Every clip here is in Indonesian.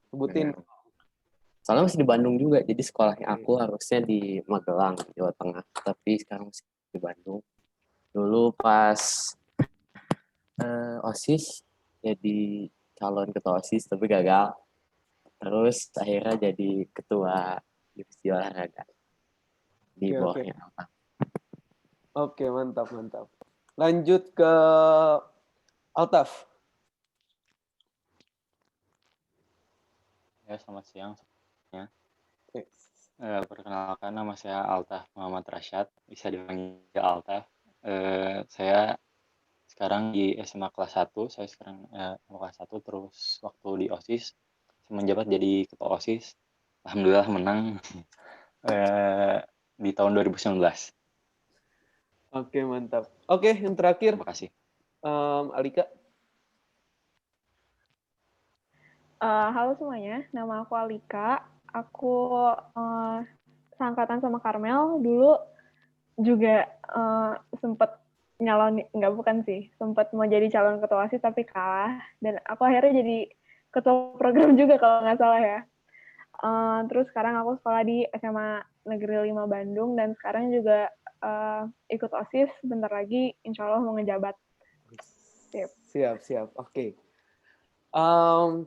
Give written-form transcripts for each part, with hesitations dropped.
Sebutin. Benar. Soalnya masih di Bandung juga, jadi sekolahnya Oke. aku harusnya di Magelang, Jawa Tengah. Tapi sekarang masih di Bandung. Dulu pas OSIS, jadi calon ketua OSIS, tapi gagal. Terus akhirnya jadi ketua divisi olahraga di Oke, oke. bawahnya Alta. Oke, mantap, mantap. Lanjut ke Altaf. Ya, selamat siang semuanya. Oke. Perkenalkan, nama saya Altaf Muhammad Rashad, bisa dipanggil Altaf. Saya sekarang di SMA kelas 1, saya sekarang kelas 1, terus waktu di OSIS, saya menjabat jadi ketua OSIS. Alhamdulillah menang di tahun 2019. Oke, mantap. Oke, yang terakhir, Terima kasih. Alika. Halo semuanya, nama aku Alika. Aku seangkatan sama Karmel. Dulu juga sempat nyalon, nggak bukan sih, sempat mau jadi calon ketua OSIS tapi kalah. Dan aku akhirnya jadi ketua program juga kalau nggak salah ya. Terus sekarang aku sekolah di SMA Negeri 5 Bandung dan sekarang juga ikut OSIS. Bentar lagi insya Allah mau ngejabat. Siap. Oke.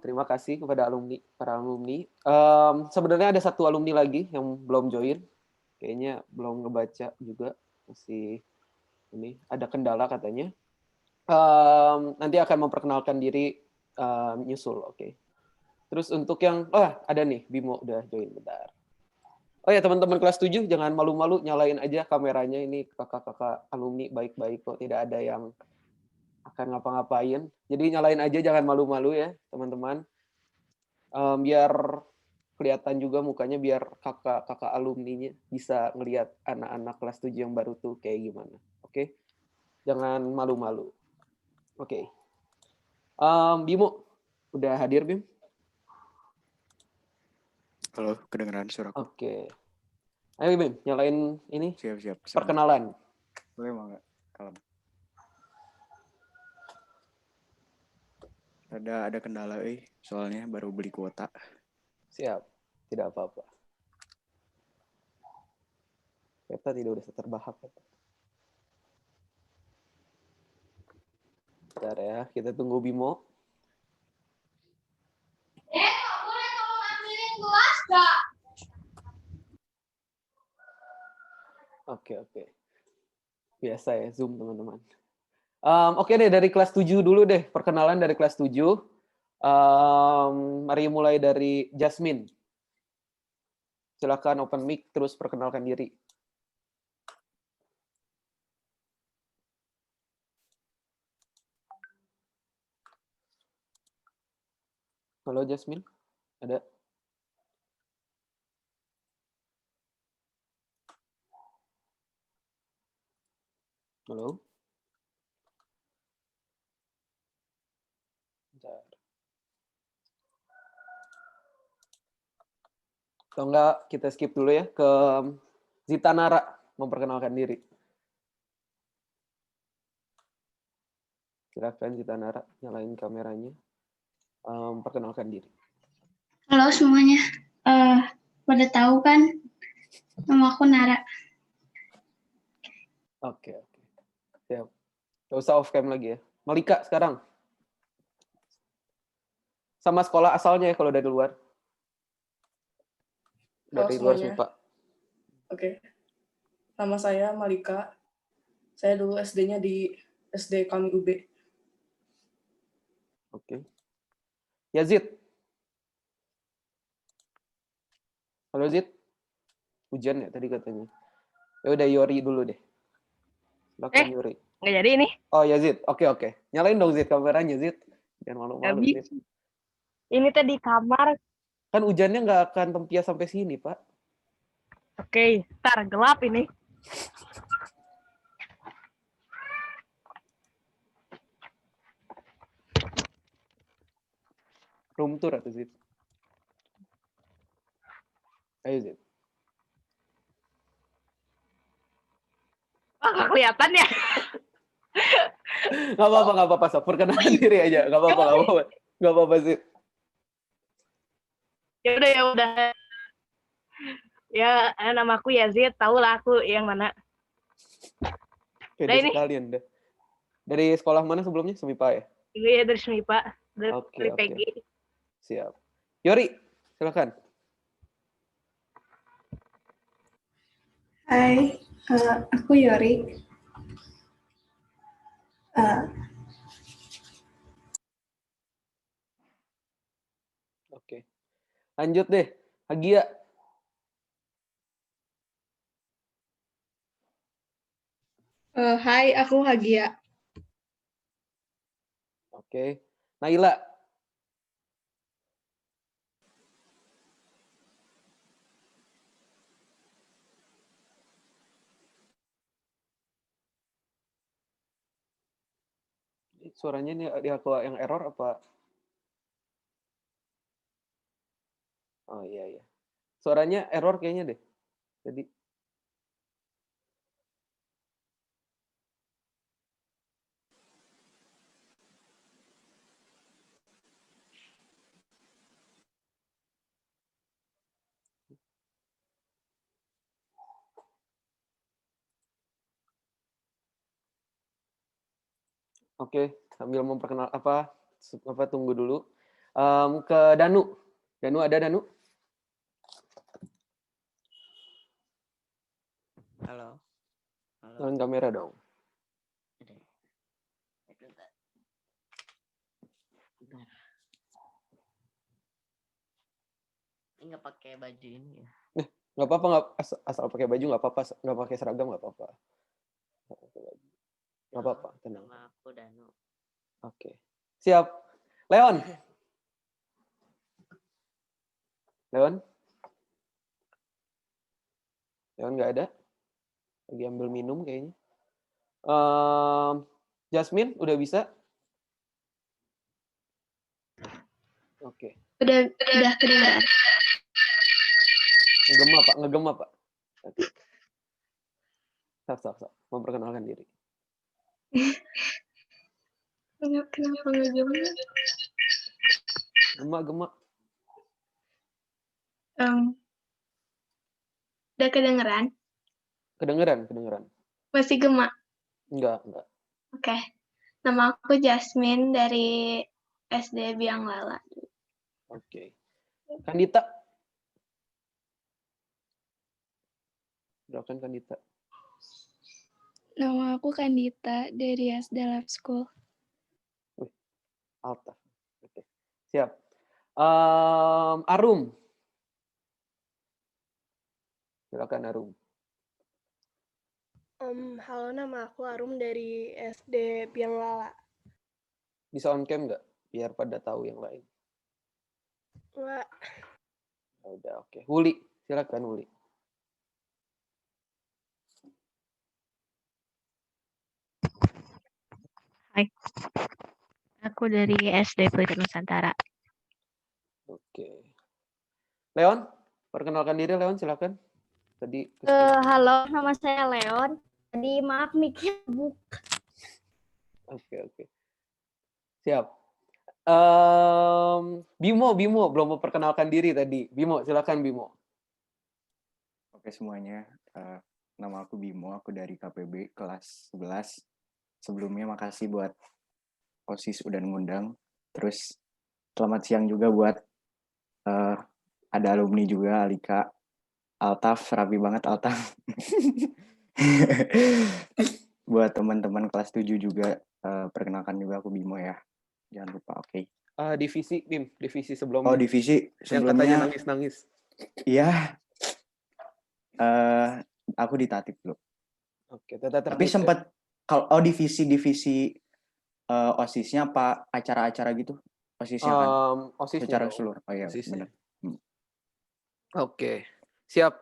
Terima kasih kepada para alumni. Sebenarnya ada satu alumni lagi yang belum join. Kayaknya belum ngebaca juga. Masih ini ada kendala katanya. Nanti akan memperkenalkan diri nyusul. Oke. Terus untuk yang ada nih Bimo udah join bentar. Oh ya teman-teman kelas 7 jangan malu-malu, nyalain aja kameranya, ini kakak-kakak alumni baik-baik kok, tidak ada yang akan ngapa-ngapain. Jadi nyalain aja, jangan malu-malu ya teman-teman. Biar kelihatan juga mukanya, biar kakak-kakak alumninya bisa ngelihat anak-anak kelas 7 yang baru tuh kayak gimana. Oke? Jangan malu-malu. Oke. Bimo, udah hadir Bim? Halo, kedengeran suaraku? Oke. Ayo Bim, nyalain ini. Siap. Perkenalan. Boleh mau nggak? Kalem. Ada kendala, soalnya baru beli kuota. Siap, tidak apa-apa. Kita tidak udah terbahak. Bentar ya, kita tunggu Bimo. Boleh tolong ambilin gelas nggak? Oke. Biasa ya, Zoom teman-teman. Oke deh, dari kelas 7 dulu deh. Perkenalan dari kelas 7. Mari mulai dari Jasmine. Silakan open mic, terus perkenalkan diri. Halo Jasmine, ada? Halo? Bentar. Atau enggak, kita skip dulu ya ke Zita Nara, memperkenalkan diri. Silakan Zita Nara, nyalain kameranya. Perkenalkan diri. Halo semuanya, pada tahu kan nama aku Nara. Oke. Siap. Gak usah off cam lagi ya. Malika sekarang. Sama sekolah asalnya ya kalau dari luar. Dari luar semuanya. SMIPA. Oke. Nama saya Malika. Saya dulu SD-nya di SD Kami UB. Oke. Yazid. Halo Zid. Hujan ya tadi katanya. Ya udah Yori dulu deh. Silakan Yori. Nggak jadi ini. Oh Yazid. Oke. Nyalain dong Zid kameranya Zid. Jangan malu-malu Zid. Ini tadi kamar. Kan hujannya nggak akan tempias sampai sini, Pak. Oke, ntar gelap ini. Room tour atau Zid? Ayo Zid. Nggak kelihatan ya? Nggak apa-apa, Sob. Perkenalan diri aja. Nggak apa-apa Zid. Ya udah. Ya, nama aku Yazid, tau lah aku yang mana. Pede Udah ini, sekalian dah. Dari sekolah mana sebelumnya? Semipa ya? gue dari Semipa, dari Oke, oke. Peggy. Siap. Yori, silakan. Hai, aku Yori. Eh, Oke. Lanjut deh. Hagia. Hai, aku Hagia. Oke. Naila. Suaranya nih di aku yang error apa? Oh iya iya. Suaranya error kayaknya deh. Jadi oke, sambil memperkenal apa tunggu dulu. Ke Danu. Danu ada Danu? Halo. Halo. Nyalain kamera dong. Bentar. Ini nggak pakai baju ini ya. Nggak apa-apa, asal pakai baju nggak apa-apa, nggak pakai seragam nggak apa-apa. Nggak apa-apa, tenang. Nama aku Danu. Oke. Siap. Leon. Leon? Leon nggak ada? Lagi ambil minum kayaknya. Jasmine, udah bisa? Oke. Udah kedengaran. Ngegema, Pak. Oke. Stop. Memperkenalkan diri. Kenapa nggak gimana? Gema. Udah kedengeran? Kedengeran. Masih gema? Enggak. Oke. Nama aku Jasmine dari SD Biang Lala. Oke. Kandita. Silakan Kandita. Nama aku Kandita dari SD Lab School. Alta. Oke. Siap. Arum. Silakan Arum. Halo, nama aku Arum dari SD Biang Lala. Bisa on cam nggak? Biar pada tahu yang lain. Wah, Udah, oke. Huli. Silakan Huli. Hai, aku dari SD Pelita Nusantara. Oke. Leon, perkenalkan diri Leon, silakan. Tadi. Halo, nama saya Leon. Tadi maaf mic-nya buka. Oke. Siap. Bimo belum memperkenalkan diri tadi. Bimo, silakan Bimo. Oke semuanya, nama aku Bimo, aku dari KPB kelas 11. Sebelumnya makasih buat OSIS udah ngundang. Terus selamat siang juga buat ada alumni juga, Alika, Altaf, rapi banget Altaf. Buat teman-teman kelas 7 juga, perkenalkan juga aku Bimo ya. Jangan lupa, oke. Divisi sebelumnya. Oh, divisi sebelumnya. Yang katanya nangis-nangis. Iya. Aku di Tatip dulu. Oke, tapi sempat kalau divisi OSIS-nya apa acara-acara gitu? OSIS-nya kan? OSIS secara keseluruhan. Oh iya, benar. Oke. Siap.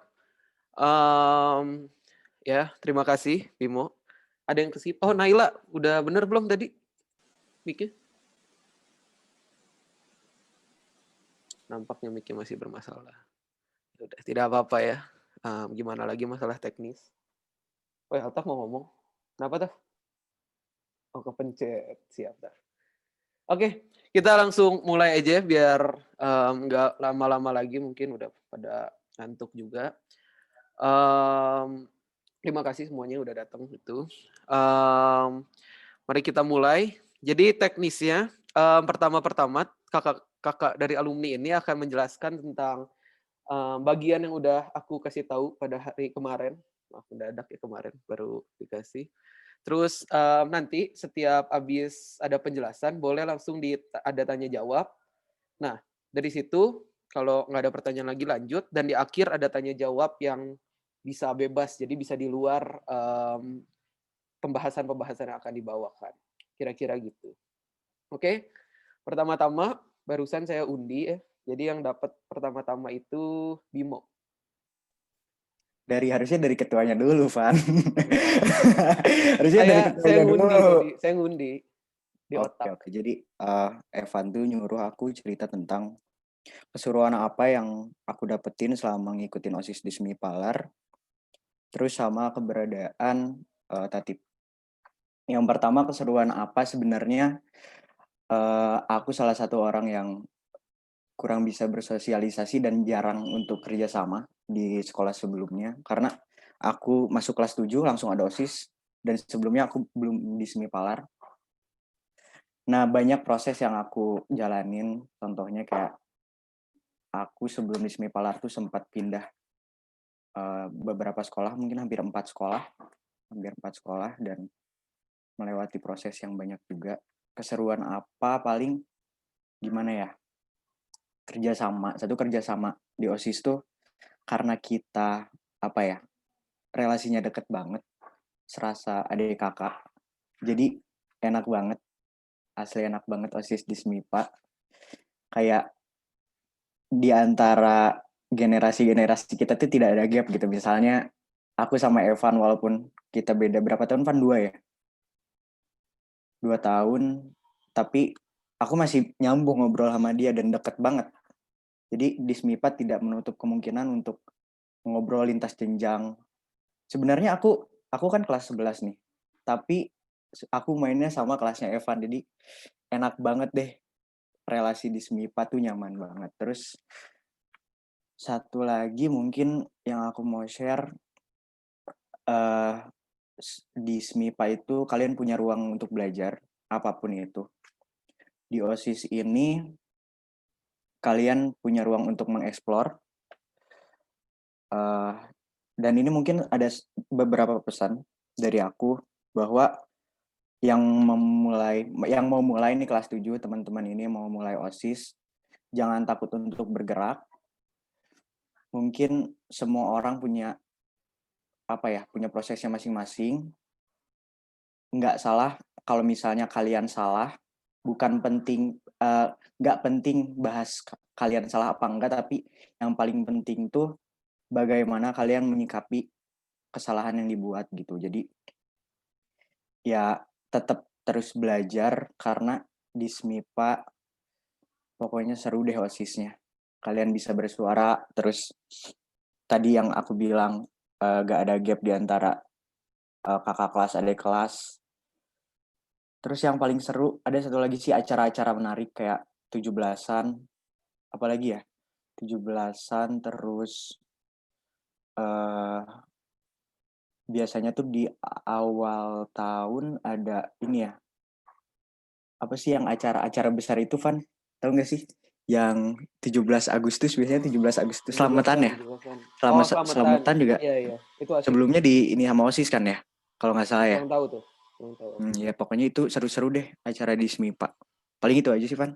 Ya, terima kasih Bimo. Ada yang kesip. Oh, Naila, udah bener belum tadi mic-nya? Nampaknya mic-nya masih bermasalah. Udah, tidak apa-apa ya. Gimana lagi masalah teknis? Oh, Altaf mau ngomong. Kenapa, Taf? Oh, kepencet. Siap, Taf. Oke, kita langsung mulai aja biar nggak lama-lama lagi, mungkin udah pada ngantuk juga. Terima kasih semuanya udah datang itu. Mari kita mulai. Jadi teknisnya pertama-pertama kakak dari alumni ini akan menjelaskan tentang bagian yang udah aku kasih tahu pada hari kemarin. Maaf mendadak ya, kemarin baru dikasih. Terus nanti setiap habis ada penjelasan boleh langsung ada tanya jawab. Nah, dari situ kalau nggak ada pertanyaan lagi lanjut, dan di akhir ada tanya jawab yang bisa bebas, jadi bisa di luar pembahasan-pembahasan yang akan dibawakan. Kira-kira gitu. Oke, pertama-tama barusan saya undi ya. Jadi yang dapat pertama-tama itu Bimo. Harusnya dari ketuanya dulu, Van. Harusnya dari ketuanya dulu. Saya ngundi di otak. Oke. Jadi Evan tuh nyuruh aku cerita tentang keseruan apa yang aku dapetin selama ngikutin OSIS di SMI Palar, terus sama keberadaan Tatip. Yang pertama, keseruan apa sebenarnya, aku salah satu orang yang kurang bisa bersosialisasi dan jarang untuk kerjasama di sekolah sebelumnya, karena aku masuk kelas 7 langsung ada OSIS, dan sebelumnya aku belum di SMI Palar. Nah, banyak proses yang aku jalanin, contohnya kayak aku sebelum di SMI Palar tuh sempat pindah beberapa sekolah, mungkin hampir 4 sekolah, dan melewati proses yang banyak juga. Keseruan apa paling gimana ya? Kerjasama di OSIS tuh karena kita relasinya deket banget, serasa adik kakak. Jadi enak banget, asli enak banget OSIS di SMIPA. Kayak di antara generasi-generasi kita tuh tidak ada gap gitu. Misalnya aku sama Evan, walaupun kita beda berapa tahun, Van? 2 ya? 2 tahun, tapi aku masih nyambung ngobrol sama dia dan deket banget. Jadi di SMIPA tidak menutup kemungkinan untuk ngobrol lintas jenjang. Sebenarnya aku kan kelas 11 nih, tapi aku mainnya sama kelasnya Evan, jadi enak banget deh, relasi di SMIPA tuh nyaman banget. Terus satu lagi mungkin yang aku mau share, di SMIPA itu kalian punya ruang untuk belajar, apapun itu. Di OSIS ini kalian punya ruang untuk mengeksplor, dan ini mungkin ada beberapa pesan dari aku, bahwa yang mau mulai nih kelas 7, teman-teman ini mau mulai OSIS, jangan takut untuk bergerak. Mungkin semua orang punya punya prosesnya masing-masing. Nggak salah kalau misalnya kalian salah, nggak penting bahas kalian salah apa enggak, tapi yang paling penting tuh bagaimana kalian menyikapi kesalahan yang dibuat gitu. Jadi ya tetap terus belajar, karena di SMIPA pokoknya seru deh OSISnya. Kalian bisa bersuara, terus tadi yang aku bilang gak ada gap di antara kakak kelas, adik kelas. Terus yang paling seru, ada satu lagi sih acara-acara menarik kayak 17-an, apalagi ya, 17-an, terus biasanya tuh di awal tahun ada ini ya, apa sih yang acara-acara besar itu, Van? Tahu nggak sih? Yang 17 Agustus, biasanya 17 Agustus selamatan ya? Selamatan juga. Iya. Itu asik. Sebelumnya di ini sama OSIS kan ya? Kalau nggak salah ya? Kurang tahu tuh. Ya pokoknya itu seru-seru deh acara di SMIPA. Paling itu aja sih, Van.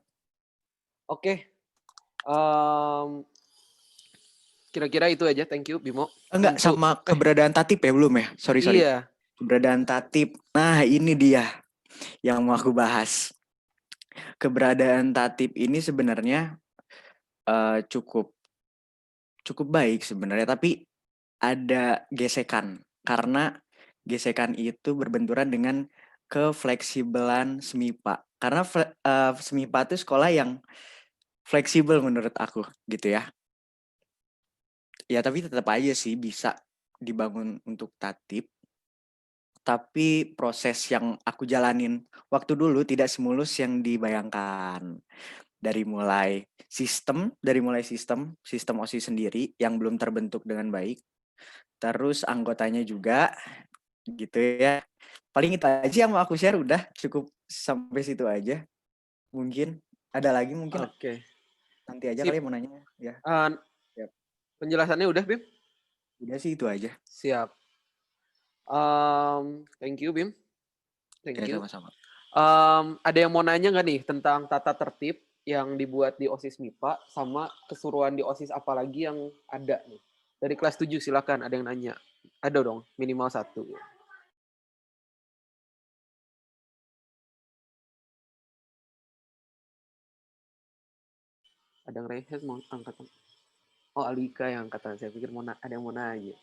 Oke. Kira-kira itu aja. Thank you, Bimo. Enggak, sama keberadaan Tatip ya belum ya? Sorry. Iya. Keberadaan Tatip. Nah, ini dia yang mau aku bahas. Keberadaan Tatip ini sebenarnya cukup baik sebenarnya, tapi ada gesekan. Karena gesekan itu berbenturan dengan kefleksibelan SMIPA. Karena SMIPA itu sekolah yang fleksibel menurut aku gitu ya. Ya tapi tetap aja sih bisa dibangun untuk Tatip. tapi proses yang aku jalanin waktu dulu tidak semulus yang dibayangkan. Dari mulai sistem OSIS sendiri yang belum terbentuk dengan baik, terus anggotanya juga, gitu ya. Paling itu aja yang mau aku share, udah cukup sampai situ aja. Mungkin ada lagi mungkin Oke. nanti aja Sip. kali mau nanya ya. Siap. Penjelasannya udah, Bim? Udah sih itu aja. Siap. Thank you, Bim. Thank Oke, you. sama-sama. Ada yang mau nanya nggak nih tentang tata tertib yang dibuat di OSIS MIPA sama keseruan di OSIS apalagi yang ada nih? Dari kelas 7 silakan, ada yang nanya. Ada dong, minimal 1. Ada yang raise hand, mau angkatan. Oh, Alika yang angkatan. Saya pikir ada yang mau nanya.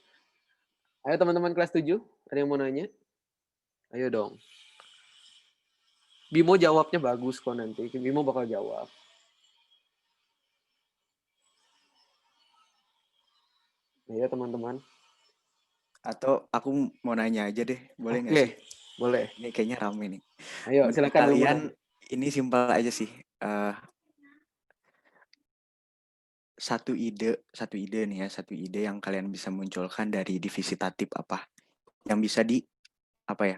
Ayo teman-teman kelas 7, ada yang mau nanya? Ayo dong. Bimo jawabnya bagus kok nanti. Bimo bakal jawab. Ayo teman-teman. Atau aku mau nanya aja deh, boleh nggak Oke, sih? boleh. Ini kayaknya rame nih. Ayo, Menurut silakan. kalian ini simpel aja sih. Satu ide nih ya, satu ide yang kalian bisa munculkan dari divisi tatip apa yang bisa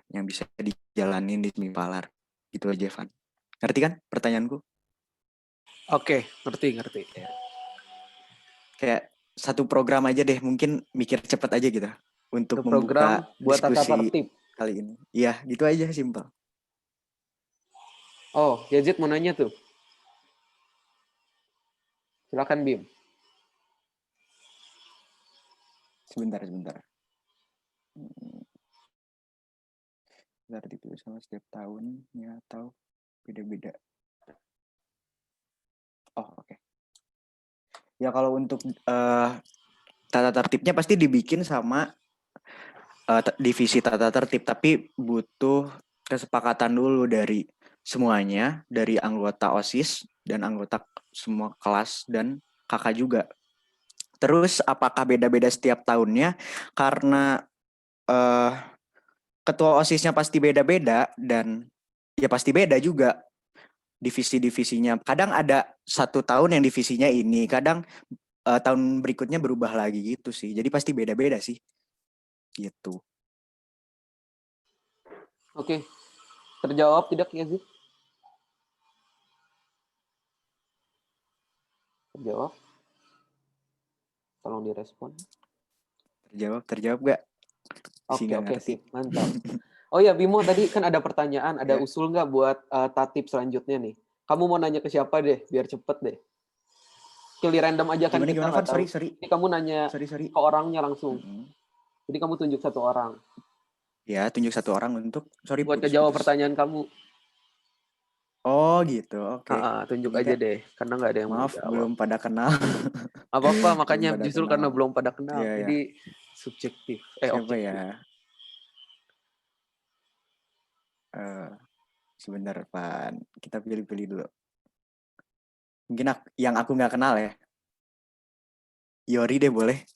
yang bisa dijalanin di Mipalar. Gitu aja, Van. Ngerti kan pertanyaanku? Oke, ngerti. Kayak satu program aja deh, mungkin mikir cepet aja gitu untuk program membuka buat tata diskusi tertib kali ini. Iya, gitu aja, simpel. Oh, Yazid mau nanya tuh. Silakan, Bim. Sebentar. Bentar, dipilih sama setiap tahunnya atau beda-beda. Oh, oke. Ya kalau untuk tata tertibnya pasti dibikin sama divisi tata tertib, tapi butuh kesepakatan dulu dari semuanya, dari anggota OSIS dan anggota semua kelas dan kakak juga. Terus apakah beda-beda setiap tahunnya? Karena ketua OSISnya pasti beda-beda dan ya pasti beda juga divisi-divisinya. Kadang ada satu tahun yang divisinya ini, kadang tahun berikutnya berubah lagi gitu sih. Jadi pasti beda-beda sih. Gitu. Oke. Terjawab tidak, Yazid? Terjawab. Tolong direspon. Terjawab gak? Oke, sip. Mantap. Oh ya, Bimo, tadi kan ada pertanyaan, ada usul nggak buat tatip selanjutnya nih? Kamu mau nanya ke siapa deh, biar cepet deh. Pilih random aja kan, kita nggak tahu. Sorry. Jadi kamu nanya ke orangnya langsung. Jadi kamu tunjuk satu orang. Ya, tunjuk satu orang untuk, buat ngejawab pertanyaan kamu. Oh gitu, oke. Tunjuk aja deh, karena nggak ada yang maaf, mau jawab. belum pada kenal. Apa-apa, makanya justru karena belum pada kenal, ya. jadi subjektif. Siapa objektif. ya? Sebentar, Pan. Kita pilih-pilih dulu. Mungkin yang aku nggak kenal ya. Yori deh, boleh.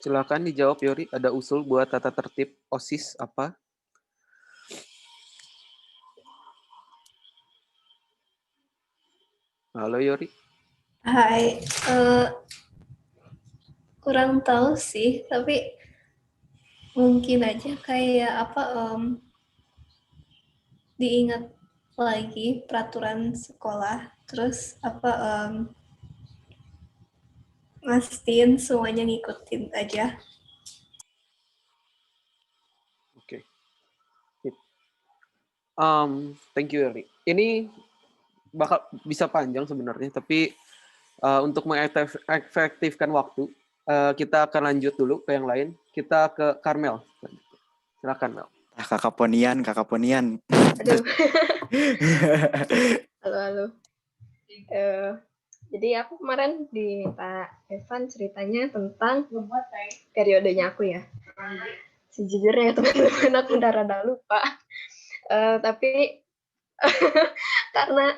Silakan dijawab, Yori. Ada usul buat tata tertib OSIS apa? Halo, Yori. Hai, kurang tahu sih, tapi mungkin aja kayak diingat lagi peraturan sekolah, terus mastiin semuanya ngikutin aja. Oke. Thank you, Yori. Ini bakal bisa panjang sebenarnya, tapi untuk mengefektifkan waktu, kita akan lanjut dulu ke yang lain. Kita ke Karmel. Silakan, Mel. Kakak Ponian. Aduh. Halo. Jadi aku kemarin diminta Evan ceritanya tentang periodenya aku ya. Sejujurnya teman-teman aku udah rada lupa. Tapi karena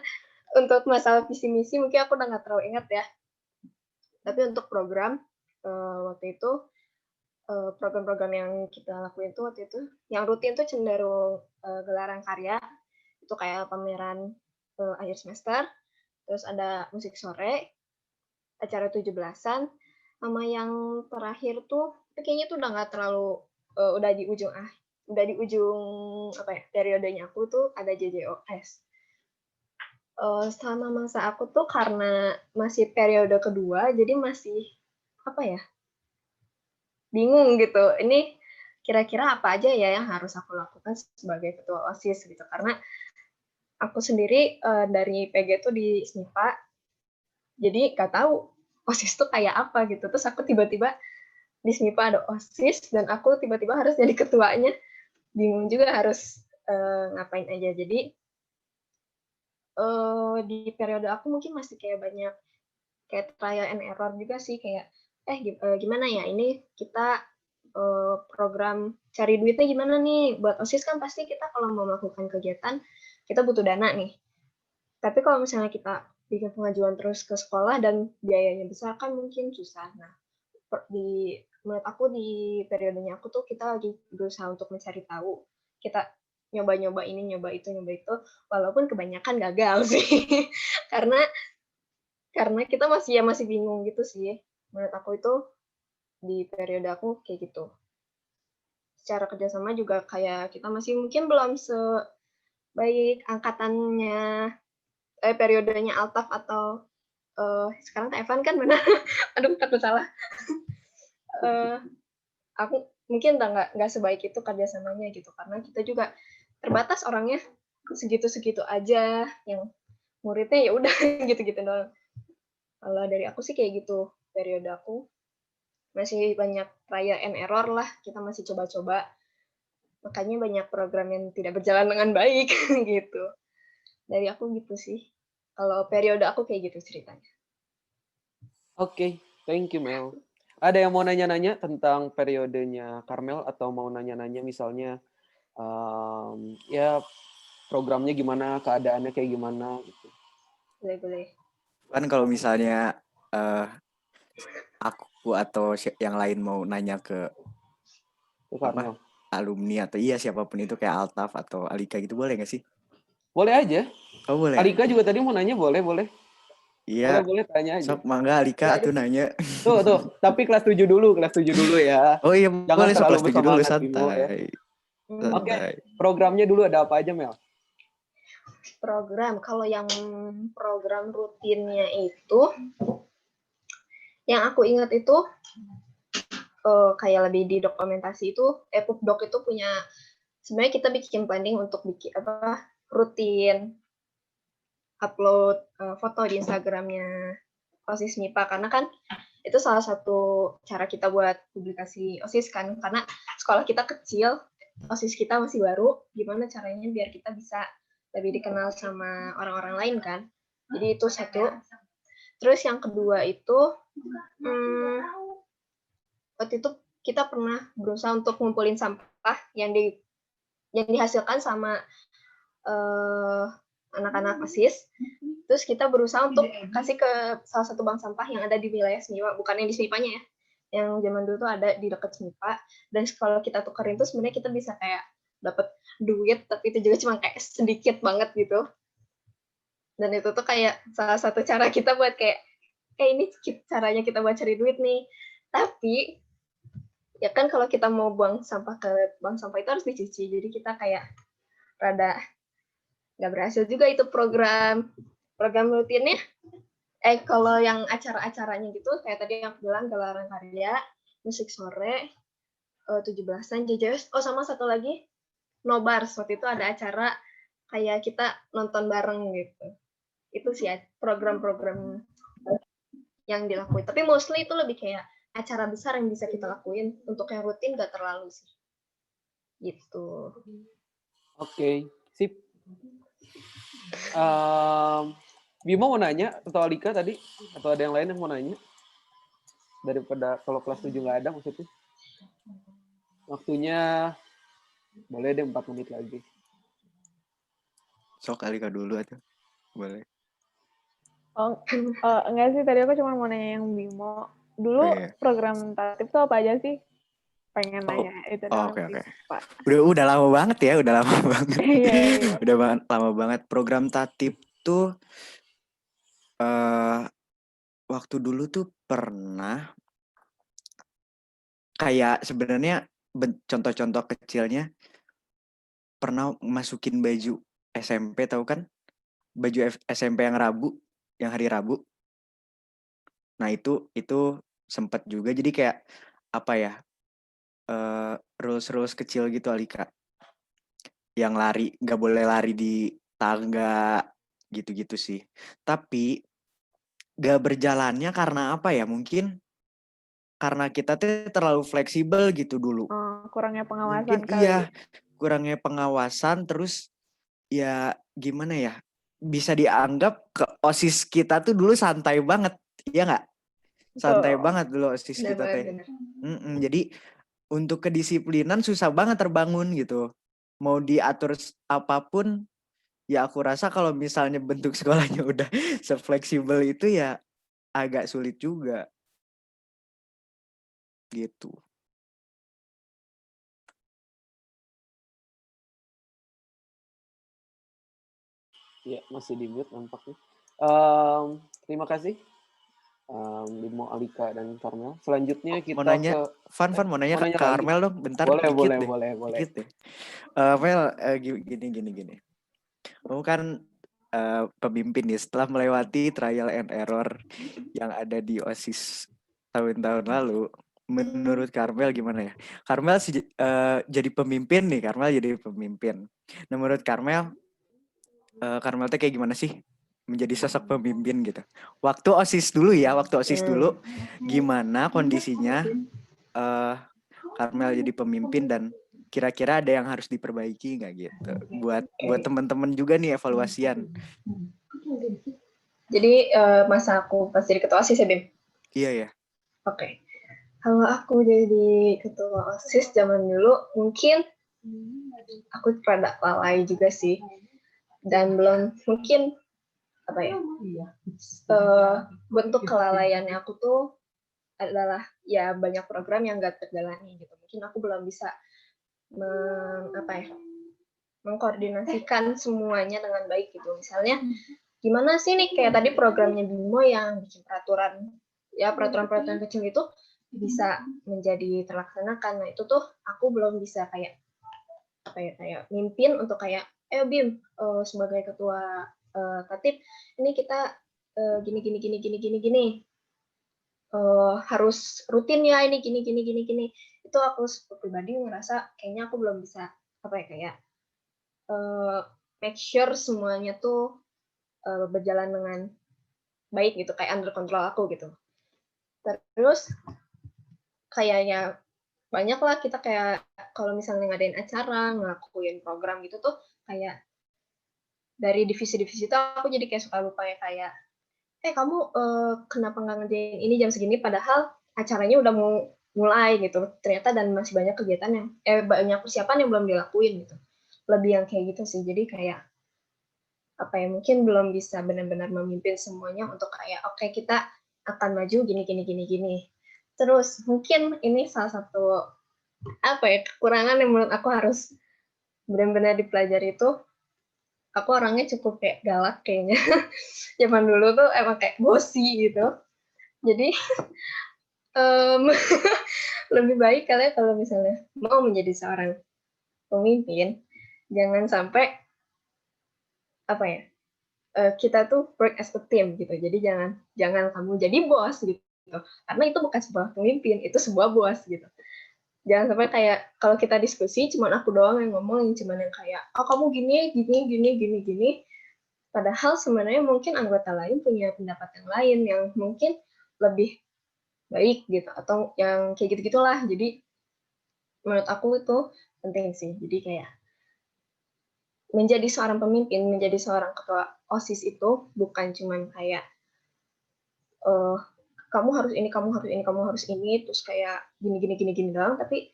untuk masalah visi misi mungkin aku udah nggak terlalu ingat ya. Tapi untuk program waktu itu program-program yang kita lakuin tuh waktu itu yang rutin tuh cenderung gelaran karya, itu kayak pameran akhir semester, terus ada musik sore, acara 17-an, sama yang terakhir tuh kayaknya tuh udah nggak terlalu udah di ujung apa ya, periodenya aku tuh ada JJOS. Selama masa aku tuh karena masih periode kedua, jadi masih apa ya, bingung gitu. Ini kira-kira apa aja ya yang harus aku lakukan sebagai ketua OSIS gitu. Karena aku sendiri dari PG tuh di SNIPA, jadi nggak tahu OSIS tuh kayak apa gitu. Terus aku tiba-tiba di SNIPA ada OSIS dan aku tiba-tiba harus jadi ketuanya. Bingung juga harus ngapain aja. Jadi di periode aku mungkin masih kayak banyak kayak trial and error juga sih, kayak gimana ya ini kita program cari duitnya gimana nih buat OSIS. Kan pasti kita kalau mau melakukan kegiatan kita butuh dana nih, tapi kalau misalnya kita bikin pengajuan terus ke sekolah dan biayanya besar kan mungkin susah. Nah, menurut aku di periodenya aku tuh kita lagi berusaha untuk mencari tahu, kita nyoba-nyoba ini, nyoba itu, walaupun kebanyakan gagal sih. karena kita masih bingung gitu sih. Menurut aku itu di periode aku kayak gitu. Secara kerjasama juga kayak kita masih mungkin belum sebaik angkatannya periodenya Altaf atau sekarang Kak Evan kan benar. Aduh, takut salah. Aku mungkin udah nggak sebaik itu kerjasamanya gitu, karena kita juga terbatas orangnya, segitu-segitu aja, yang muridnya ya udah gitu-gitu doang. Kalau dari aku sih kayak gitu, periode aku masih banyak trial and error lah, kita masih coba-coba, makanya banyak program yang tidak berjalan dengan baik gitu. Dari aku gitu sih, kalau periode aku kayak gitu ceritanya. Oke, thank you Mel. Ada yang mau nanya-nanya tentang periodenya Karmel atau mau nanya-nanya misalnya ya programnya gimana, keadaannya kayak gimana gitu. Boleh. Kan kalau misalnya aku atau yang lain mau nanya ke apa, alumni atau siapapun itu kayak Altaf atau Alika gitu, boleh nggak sih? Boleh aja. Oh boleh. Alika juga tadi mau nanya, boleh. Iya. Boleh tanya aja. Sok mangga Alika atuh nanya. Tuh. Tapi kelas 7 dulu ya. Oh iya, jangan boleh terlalu kelas 7 dulu, santai. Bimo, ya. Oke, programnya dulu ada apa aja, Mel? Program, kalau yang program rutinnya itu, yang aku ingat itu kayak lebih di dokumentasi itu, Pupdoc itu punya, sebenarnya kita bikin planning untuk bikin rutin upload foto di Instagramnya OSIS MIPA, karena kan itu salah satu cara kita buat publikasi OSIS kan, karena sekolah kita kecil, OSIS kita masih baru, gimana caranya biar kita bisa lebih dikenal sama orang-orang lain kan. Jadi itu satu. Terus yang kedua itu waktu itu kita pernah berusaha untuk ngumpulin sampah yang dihasilkan sama anak-anak OSIS. Terus kita berusaha untuk kasih ke salah satu bank sampah yang ada di wilayah SNIPA, bukan yang di SNIPA-nya ya, yang zaman dulu tuh ada di dekat SNIPA. Dan kalau kita tukerin tuh sebenarnya kita bisa kayak dapat duit, tapi itu juga cuma kayak sedikit banget gitu. Dan itu tuh kayak salah satu cara kita buat kayak ini caranya kita buat cari duit nih. Tapi ya kan kalau kita mau buang sampah ke bank sampah itu harus dicuci, jadi kita kayak rada nggak berhasil juga itu program rutinnya. Kalau yang acara-acaranya gitu, kayak tadi yang aku bilang, gelaran karya, musik sore, 17-an, JJS, sama satu lagi, Nobars. Waktu itu ada acara kayak kita nonton bareng gitu. Itu sih program-program yang dilakuin. Tapi mostly itu lebih kayak acara besar yang bisa kita lakuin. Untuk yang rutin nggak terlalu sih. Gitu. Oke, sip. Bimo mau nanya atau Alika tadi? Atau ada yang lain yang mau nanya? Daripada kalau kelas 7 nggak ada maksudnya. Waktunya boleh deh 4 menit lagi. Sok Alika dulu aja. Boleh. Enggak sih, tadi aku cuma mau nanya yang Bimo. dulu iya. program tatip tuh apa aja sih? Pengen nanya itu dong Oke, sih, oke. Pak. Udah lama banget ya, udah lama banget. Iya, iya. Lama banget. Program tatip tuh waktu dulu tuh pernah kayak sebenarnya contoh-contoh kecilnya pernah masukin baju SMP, tahu kan? Baju SMP yang hari Rabu. Nah, itu sempat juga jadi kayak apa ya? Rules kecil gitu Alika. Yang lari, nggak boleh lari di tangga gitu-gitu sih. Tapi gak berjalannya karena apa ya? Mungkin karena kita tuh terlalu fleksibel gitu dulu. Kurangnya pengawasan Mungkin kali. iya, kurangnya pengawasan, terus ya gimana ya? Bisa dianggap ke OSIS kita tuh dulu santai banget, iya nggak? Santai banget dulu OSIS kita teh. Jadi untuk kedisiplinan susah banget terbangun gitu. Mau diatur apapun, ya aku rasa kalau misalnya bentuk sekolahnya udah sefleksibel itu ya agak sulit juga. Gitu. Ya, masih di mute nampaknya. Terima kasih Bimo, Alika, dan Karmel. Selanjutnya kita Mau nanya, ke Van mau nanya ke Karmel dong, bentar. Boleh. Dikit deh. Mel, gini. Kamu kan pemimpin nih, setelah melewati trial and error yang ada di OSIS tahun-tahun lalu, menurut Karmel gimana ya? Karmel jadi pemimpin nih, Nah, menurut Karmel tuh kayak gimana sih menjadi sosok pemimpin gitu? Waktu OSIS dulu, gimana kondisinya Karmel jadi pemimpin dan kira-kira ada yang harus diperbaiki nggak gitu? Buat teman-teman juga nih evaluasian. Jadi masa aku pas jadi ketua OSIS ya, Bim? Iya ya. Oke. Kalau aku jadi ketua OSIS zaman dulu, mungkin aku rada lalai juga sih. Dan belum mungkin apa ya? Bentuk kelalaiannya aku tuh adalah ya banyak program yang nggak terjalani gitu. Mungkin aku belum bisa mengkoordinasikan semuanya dengan baik gitu. Misalnya gimana sih nih kayak tadi programnya Bimo yang bikin peraturan kecil itu bisa menjadi terlaksanakan. Nah, itu tuh aku belum bisa kayak mimpin untuk kayak Bim sebagai ketua tatip ini kita gini harus rutin ya ini gini. Itu aku pribadi ngerasa kayaknya aku belum bisa make sure semuanya tuh berjalan dengan baik gitu, kayak under control aku gitu. Terus kayaknya banyak lah kita kayak kalau misalnya ngadain acara, ngelakuin program gitu tuh kayak dari divisi-divisi itu aku jadi kayak suka lupa ya kayak kamu kenapa nggak ngerjain ini jam segini padahal acaranya udah mau mulai gitu ternyata dan masih banyak kegiatan yang banyak persiapan yang belum dilakuin gitu, lebih yang kayak gitu sih. Jadi kayak mungkin belum bisa benar-benar memimpin semuanya untuk kayak oke, kita akan maju gini. Terus mungkin ini salah satu kekurangan yang menurut aku harus benar-benar dipelajari itu, aku orangnya cukup kayak galak kayaknya. Zaman dulu tuh emang kayak bosi gitu. Jadi lebih baik kalian kalau misalnya mau menjadi seorang pemimpin, jangan sampai kita tuh work as a team gitu. Jadi jangan kamu jadi bos gitu. Karena itu bukan sebuah pemimpin, itu sebuah bos gitu. Jangan sampai kayak kalau kita diskusi cuman aku doang yang ngomong, cuman yang kayak kamu gini. Padahal sebenarnya mungkin anggota lain punya pendapat yang lain yang mungkin lebih baik gitu atau yang kayak gitu-gitulah. Jadi menurut aku itu penting sih. Jadi kayak menjadi seorang pemimpin, menjadi seorang ketua OSIS itu bukan cuman kayak kamu harus ini, terus kayak gini doang, tapi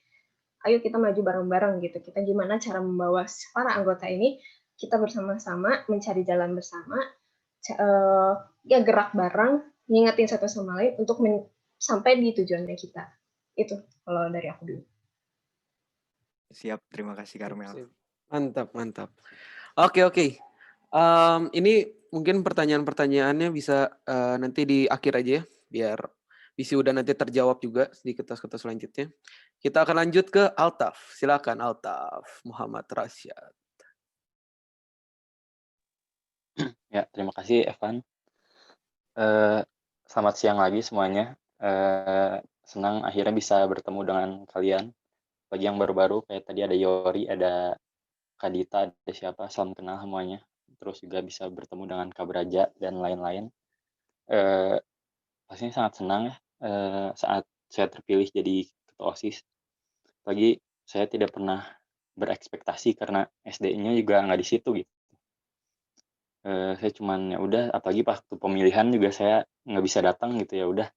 ayo kita maju bareng-bareng gitu. Kita gimana cara membawa para anggota ini, kita bersama-sama mencari jalan bersama, ya gerak bareng, ngingetin satu sama lain untuk sampai di tujuannya kita. Itu kalau dari aku dulu. Siap, terima kasih Karmel. Mantap. Oke. Ini mungkin pertanyaan-pertanyaannya bisa nanti di akhir aja ya, biar udah nanti terjawab juga di kertas-kertas selanjutnya. Kita akan lanjut ke Altaf. Silakan Altaf Muhammad Rasyad. Ya, terima kasih Evan. Selamat siang lagi semuanya. Senang akhirnya bisa bertemu dengan kalian. Bagi yang baru-baru, kayak tadi ada Yori, ada Kadita, ada siapa, salam kenal semuanya. Terus juga bisa bertemu dengan Kak Braja dan lain-lain. Pastinya sangat senang ya saat saya terpilih jadi ketua OSIS. Apalagi saya tidak pernah berekspektasi karena SD-nya juga nggak di situ gitu. Saya cuman ya udah, apalagi waktu pemilihan juga saya nggak bisa datang gitu, ya udah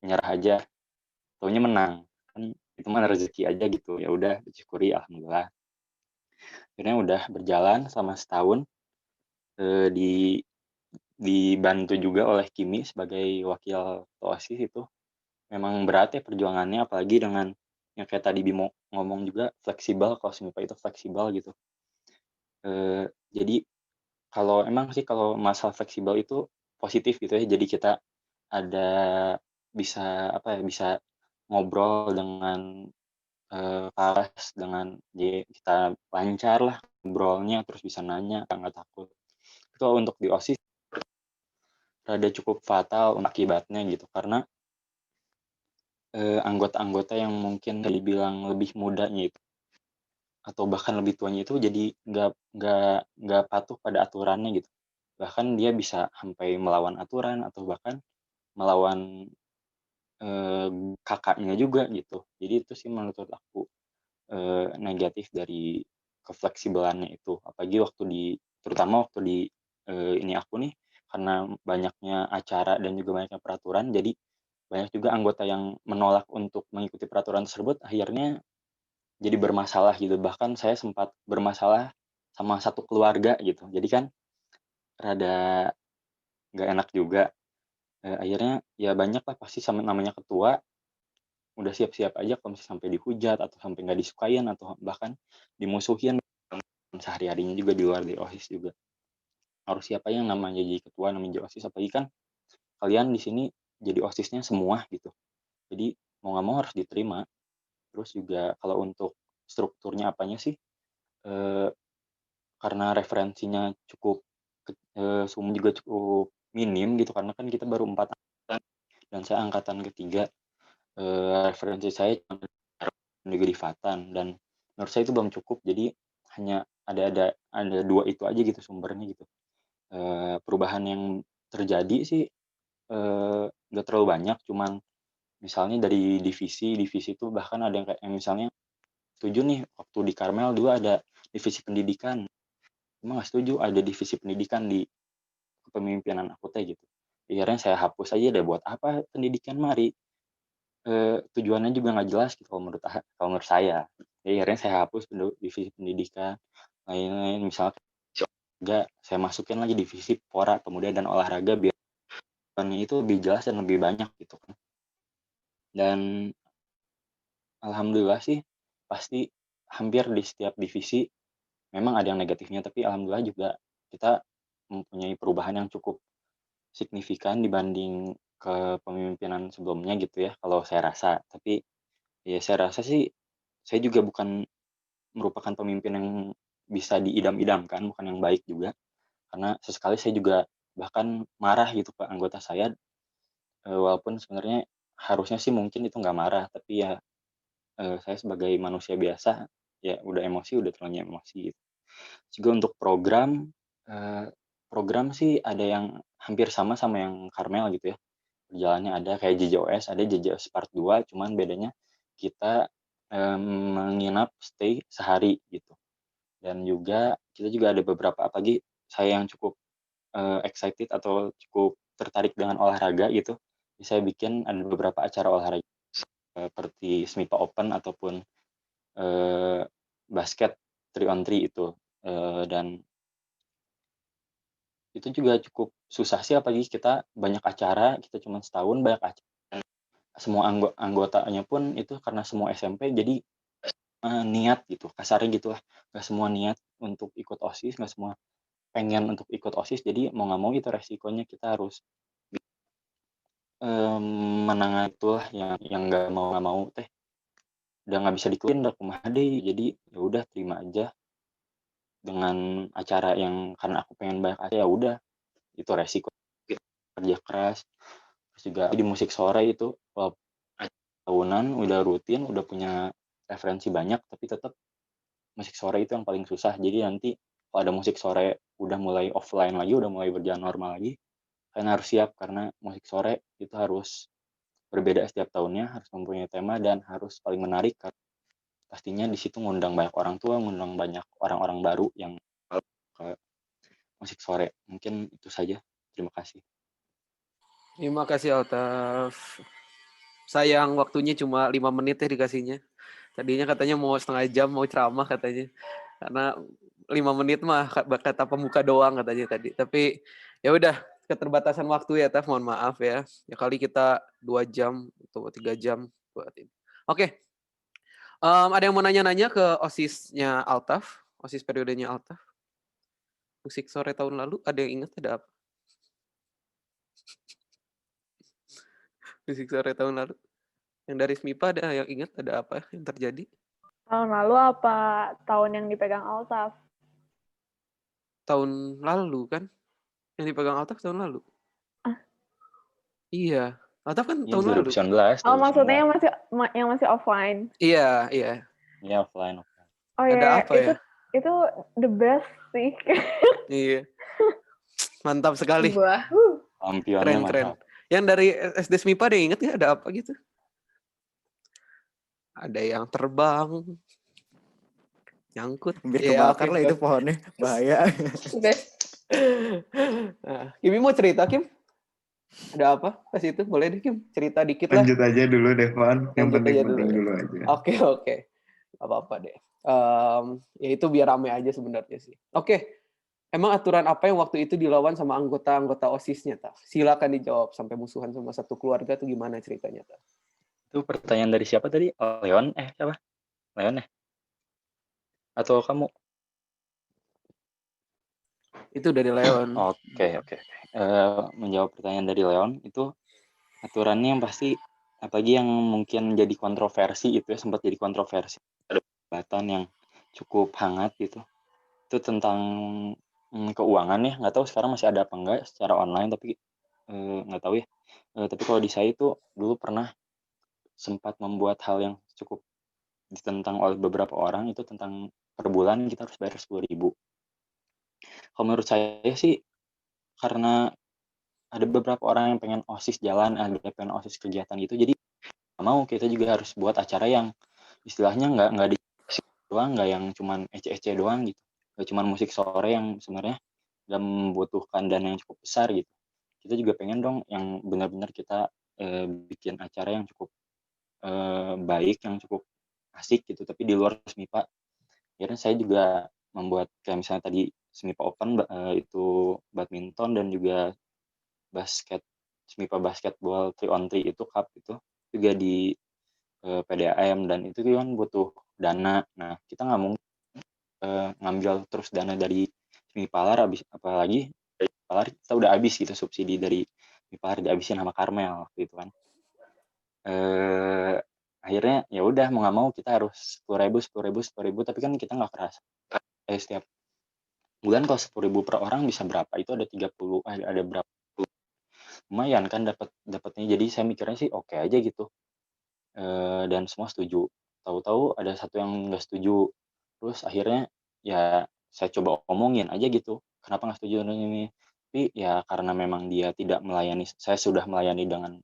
nyerah aja, taunya menang, kan itu mah rezeki aja gitu, ya udah disyukuri alhamdulillah. Akhirnya udah berjalan selama setahun, dibantu juga oleh Kimi sebagai wakil OSIS. Itu memang berat ya perjuangannya, apalagi dengan yang kayak tadi Bimo ngomong juga, fleksibel, kalau SMIPA itu fleksibel gitu. Jadi kalau masalah fleksibel itu positif gitu ya, jadi kita ada bisa ngobrol dengan kelas, dengan kita lancar lah ngobrolnya, terus bisa nanya, nggak takut. Itu untuk di OSIS rada cukup fatal akibatnya gitu, karena anggota-anggota yang mungkin dibilang lebih mudanya itu atau bahkan lebih tuanya itu jadi nggak patuh pada aturannya gitu. Bahkan dia bisa sampai melawan aturan atau bahkan melawan kakaknya juga gitu. Jadi itu sih menurut aku negatif dari kefleksibelannya itu. Apalagi terutama waktu di ini aku nih, karena banyaknya acara dan juga banyaknya peraturan, jadi banyak juga anggota yang menolak untuk mengikuti peraturan tersebut, akhirnya jadi bermasalah gitu. Bahkan saya sempat bermasalah sama satu keluarga gitu. Jadi kan rada nggak enak juga. Akhirnya ya banyak lah pasti sama namanya ketua, udah siap-siap aja kalau misalnya sampai dihujat atau sampai nggak disukain atau bahkan dimusuhin sehari-harinya juga di luar di OSIS juga. Harus siapa yang namanya jadi ketua, namanya jadi OSIS, apalagi kan kalian di sini jadi OSISnya semua gitu. Jadi mau nggak mau harus diterima. Terus juga kalau untuk strukturnya apanya sih, karena referensinya cukup semua juga cukup minim gitu, karena kan kita baru 4 angkatan dan saya angkatan ketiga. Referensi saya juga di Fatan dan menurut saya itu belum cukup, jadi hanya ada 2 itu aja gitu sumbernya gitu. Perubahan yang terjadi sih nggak terlalu banyak, cuman misalnya dari divisi itu bahkan ada yang kayak misalnya setuju nih waktu di Karmel dulu ada divisi pendidikan, cuma nggak setuju ada divisi pendidikan di kepemimpinan aku teh gitu. Akhirnya saya hapus aja deh, buat apa pendidikan, mari tujuannya juga nggak jelas gitu kalau menurut saya. Jadi akhirnya saya hapus divisi pendidikan, lain-lain, misalnya olahraga saya masukin lagi divisi Pora, Pemuda dan Olahraga, biar itu lebih jelas dan lebih banyak gitu kan. Dan alhamdulillah sih pasti hampir di setiap divisi memang ada yang negatifnya, tapi alhamdulillah juga kita mempunyai perubahan yang cukup signifikan dibanding kepemimpinan sebelumnya gitu ya, kalau saya rasa. Tapi ya saya rasa sih saya juga bukan merupakan pemimpin yang bisa diidam-idamkan, bukan yang baik juga. Karena sesekali saya juga bahkan marah gitu ke anggota saya, walaupun sebenarnya harusnya sih mungkin itu nggak marah, tapi ya saya sebagai manusia biasa, ya udah emosi, udah terlanjur emosi gitu. Juga untuk program sih ada yang hampir sama yang Karmel gitu ya. Berjalannya ada kayak JJOS, ada JJOS Part 2, cuman bedanya kita menginap stay sehari gitu. Dan juga kita juga ada beberapa, apalagi saya yang cukup excited atau cukup tertarik dengan olahraga gitu. Saya bikin ada beberapa acara olahraga seperti SMIPA Open ataupun basket 3-on-3 itu. Dan itu juga cukup susah sih, apalagi kita banyak acara, kita cuma setahun banyak acara. semua anggotanya pun itu karena semua SMP, jadi niat gitu, kasarnya gitulah. Nggak semua niat untuk ikut OSIS, nggak semua pengen untuk ikut OSIS, jadi mau nggak mau itu resikonya kita harus menangani itulah yang nggak mau teh udah nggak bisa dikuin udah kumaha deui. Jadi ya udah terima aja dengan acara yang karena aku pengen banyak aja, ya udah itu resiko kerja keras. Terus juga di musik sore itu tahunan udah rutin, udah punya referensi banyak, tapi tetap musik sore itu yang paling susah. Jadi nanti kalau ada musik sore udah mulai offline lagi, udah mulai berjalan normal lagi, kalian harus siap karena musik sore itu harus berbeda setiap tahunnya, harus mempunyai tema dan harus paling menarik. Pastinya di situ ngundang banyak orang tua, ngundang banyak orang-orang baru yang ke musik sore. Mungkin itu saja. Terima kasih. Terima kasih Altaf. Sayang waktunya cuma 5 menit ya dikasihnya. Tadinya katanya mau setengah jam, mau ceramah katanya. Karena 5 menit mah kata pembuka doang katanya tadi. Tapi ya udah keterbatasan waktu ya Taf, mohon maaf ya. Ya kali kita 2 jam atau 3 jam buat ini. Oke. Ada yang mau nanya-nanya ke OSIS-nya Altaf? OSIS periodenya Altaf? Musik sore tahun lalu, ada yang ingat ada apa? Musik sore tahun lalu. Yang dari SMIPA ada yang ingat ada apa yang terjadi? Tahun lalu apa tahun yang dipegang Altaf? Tahun lalu kan? Yang dipegang Altaf tahun lalu. Iya. Altaf kan tahun lalu. 2019. Oh, maksudnya yang masih offline. Iya, iya. Iya, offline. Oh ada ya, apa ya? Itu the best sih. Iya. Mantap sekali. Kampionnya Keren. mantap. Yang dari SD SMIPA ada yang ingat ya ada apa gitu? Ada yang terbang, nyangkut. Hampir Ya, kebakar lah itu pohonnya, bahaya. Nah, Kimi mau cerita, Kim? Ada apa pas itu? Boleh deh, Kim. Cerita dikit lah. Lanjut aja dulu, Devon. Yang Lanjut aja penting-penting dulu. dulu aja. Oke. Gak apa-apa deh. Ya itu biar rame aja sebenarnya sih. Oke. Emang aturan apa yang waktu itu dilawan sama anggota-anggota OSIS-nya, Taf? Silakan dijawab. Sampai musuhan sama satu keluarga tuh gimana ceritanya, Taf? Itu pertanyaan dari siapa tadi? Leon? Siapa? Leon ya? Atau kamu? Itu dari Leon. Oke. Menjawab pertanyaan dari Leon, itu aturannya yang pasti, apalagi yang mungkin jadi kontroversi itu ya, sempat jadi kontroversi. Ada perdebatan yang cukup hangat gitu. Itu tentang keuangan ya, nggak tahu sekarang masih ada apa enggak secara online, tapi nggak tahu ya. Tapi kalau di saya itu dulu pernah sempat membuat hal yang cukup ditentang oleh beberapa orang, itu tentang per bulan kita harus bayar 10.000. Kalau menurut saya sih, karena ada beberapa orang yang pengen OSIS jalan, ada yang pengen OSIS kegiatan gitu, jadi nggak mau kita juga harus buat acara yang istilahnya nggak di doang, nggak yang cuman ece-ece doang gitu, nggak cuman musik sore yang sebenarnya nggak membutuhkan dana yang cukup besar gitu. Kita juga pengen dong yang benar-benar kita bikin acara yang cukup baik, yang cukup asik gitu, tapi di luar SMIPA. Akhirnya saya juga membuat kayak misalnya tadi SMIPA Open itu badminton dan juga basket, SMIPA basketball 3-on-3 itu cup itu juga di PDAM, dan itu kan butuh dana. Nah, kita nggak mungkin ngambil terus dana dari SMIPALAR, apalagi dari SMIPALAR kita udah habis gitu, subsidi dari SMIPALAR dihabisin sama Karmel waktu itu kan. Akhirnya ya udah mau nggak mau kita harus 10.000, tapi kan kita nggak keras. Setiap bulan kalau 10.000 per orang bisa berapa? Itu ada 30, ada berapa? Lumayan kan dapatnya. Jadi saya mikirnya sih oke aja gitu. Dan semua setuju. Tahu-tahu ada satu yang nggak setuju. Terus akhirnya ya saya coba omongin aja gitu. Kenapa nggak setuju ini? Tapi ya karena memang dia tidak melayani, saya sudah melayani dengan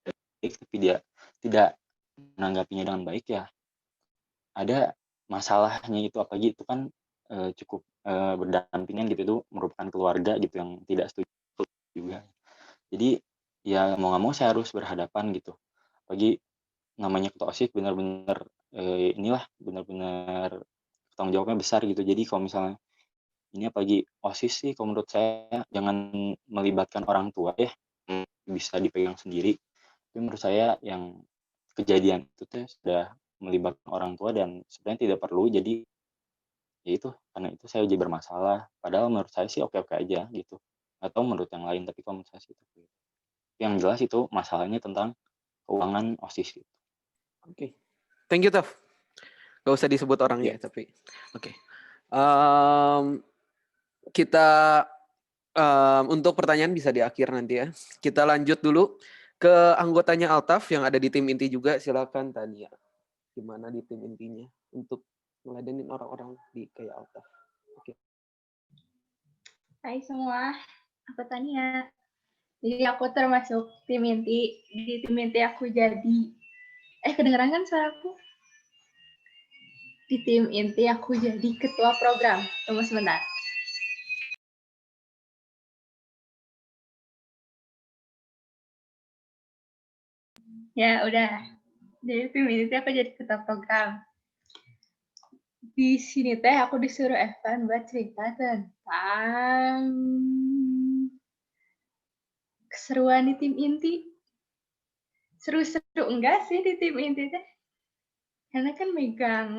baik, tapi dia tidak menanggapinya dengan baik, ya ada masalahnya itu. Apalagi itu kan cukup berdampingan gitu, itu merupakan keluarga gitu yang tidak setuju juga. Jadi ya mau nggak mau saya harus berhadapan gitu. Apalagi namanya ketua OSIS benar-benar benar-benar tanggung jawabnya besar gitu. Jadi kalau misalnya ini apalagi OSIS sih, kalau menurut saya jangan melibatkan orang tua ya, bisa dipegang sendiri. Tapi menurut saya yang kejadian itu tuh sudah melibatkan orang tua dan sebenarnya tidak perlu. Jadi ya itu, karena itu saya jadi bermasalah. Padahal menurut saya sih oke-oke aja gitu. Atau menurut yang lain, tapi kalau menurut saya sih itu. Yang jelas itu masalahnya tentang keuangan OSIS gitu. Oke. Thank you, Taf. Gak usah disebut orangnya, tapi oke. Kita untuk pertanyaan bisa di akhir nanti ya. Kita lanjut dulu ke anggotanya Altaf yang ada di tim inti juga. Silakan Tania. Gimana di tim intinya untuk ngeladenin orang-orang di kayak Altaf? Oke. Hai semua, aku Tania. Jadi aku termasuk tim inti. Di tim inti aku jadi... kedengeran kan suaraku? Di tim inti aku jadi ketua program. Tunggu sebentar. Ya, udah. Jadi tim inti aku jadi ketua program. Di sini teh aku disuruh Evan buat cerita tentang keseruan di tim inti. Seru-seru enggak sih di tim inti teh? Karena kan megang,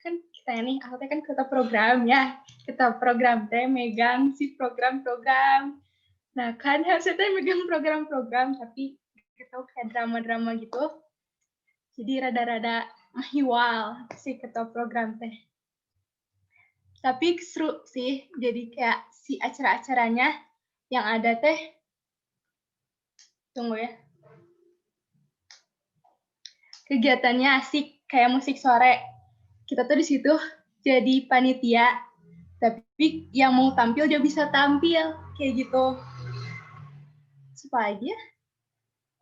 kan kita ini, aku teh kan ketua program ya. Ketua program teh megang si program-program. Nah kan harusnya teh megang program-program, tapi kita kayak drama-drama gitu. Jadi rada-rada mahiwal si ketua program teh. Tapi seru sih, jadi kayak si acara-acaranya yang ada teh, tunggu ya. Kegiatannya asik, kayak musik sore. Kita tuh di situ jadi panitia, tapi yang mau tampil dia bisa tampil, kayak gitu. Supaya aja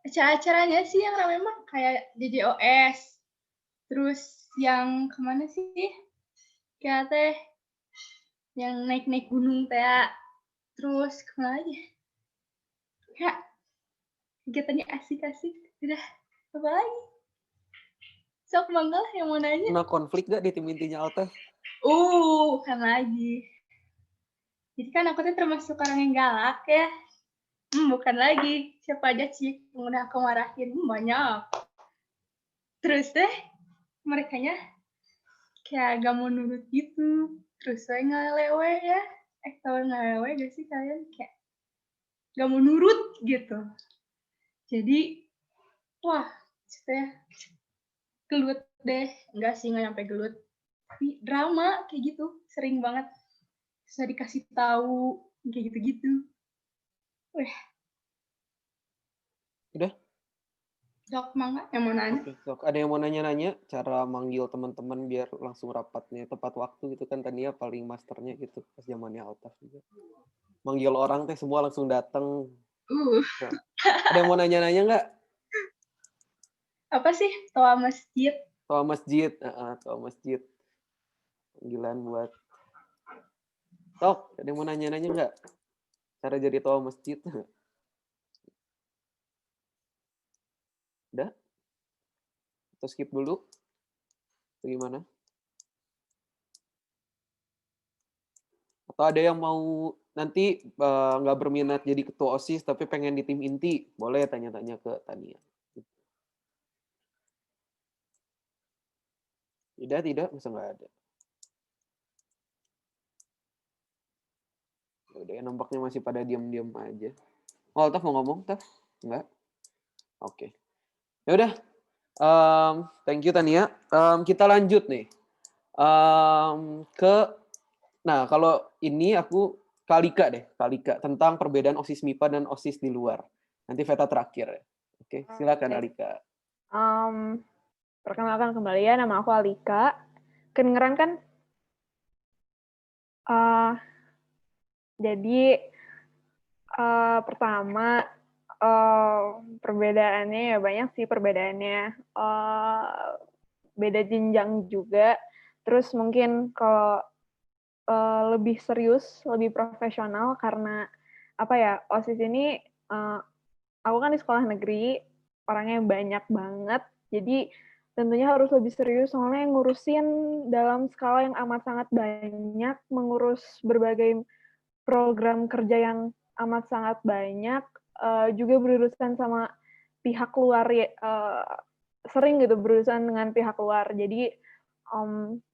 acara-acaranya sih yang ramai mah kayak JJOS, terus yang kemana sih? Kayak teh yang naik-naik gunung teh, terus kemana aja? Ya, kegiatannya asik-asik. Udah, apa lagi? Sok mangga lah yang mau nanya. Pernah konflik gak di tim intinya Altaf? Kan lagi. Jadi kan aku tuh termasuk orang yang galak ya. Bukan lagi. Siapa aja sih yang udah aku marahin? Banyak. Terus deh, merekanya kayak gak mau nurut gitu. Terus saya ngelewe ya. Tahu ngelewe gak sih kalian? Kayak gak mau nurut gitu. Jadi, wah, saya gelut deh. Enggak sih, nggak nyampe gelut. Tapi drama kayak gitu, sering banget. Susah dikasih tahu, kayak gitu-gitu. Wih. Udah? Sok, mangga yang mau nanya? Oke, sok. Ada yang mau nanya-nanya cara manggil teman-teman biar langsung rapatnya tepat waktu gitu kan Tania paling masternya gitu pas zamannya Altaf juga. Manggil orang teh semua langsung datang. Nah, ada yang mau nanya-nanya nggak? Apa sih? Toa masjid. Toa masjid. Toa masjid. Panggilan buat. Sok, ada yang mau nanya-nanya nggak? Cara jadi toa masjid. Udah? Atau skip dulu? Bagaimana? Atau ada yang mau nanti nggak berminat jadi ketua OSIS tapi pengen di tim inti, boleh tanya-tanya ke Tania. Tidak, masa nggak ada. Udah ya, nampaknya masih pada diam-diam aja. Oh, Taf mau ngomong, Taf? Enggak? Oke. Ya udah. Thank you Tania. Kita lanjut nih. Nah, kalau ini aku Kalika deh, Kalika tentang perbedaan OSIS MIPA dan OSIS di luar. Nanti Veta terakhir ya. Oke, silakan Alika. Perkenalkan kembali ya, nama aku Alika. Kedengeran kan? Jadi pertama perbedaannya ya banyak sih perbedaannya. Beda jenjang juga. Terus mungkin kalau lebih serius, lebih profesional karena apa ya, OSIS ini aku kan di sekolah negeri, orangnya banyak banget. Jadi tentunya harus lebih serius soalnya ngurusin dalam skala yang amat sangat banyak, mengurus berbagai program kerja yang amat sangat banyak, juga berurusan sama pihak luar sering gitu berurusan dengan pihak luar. Jadi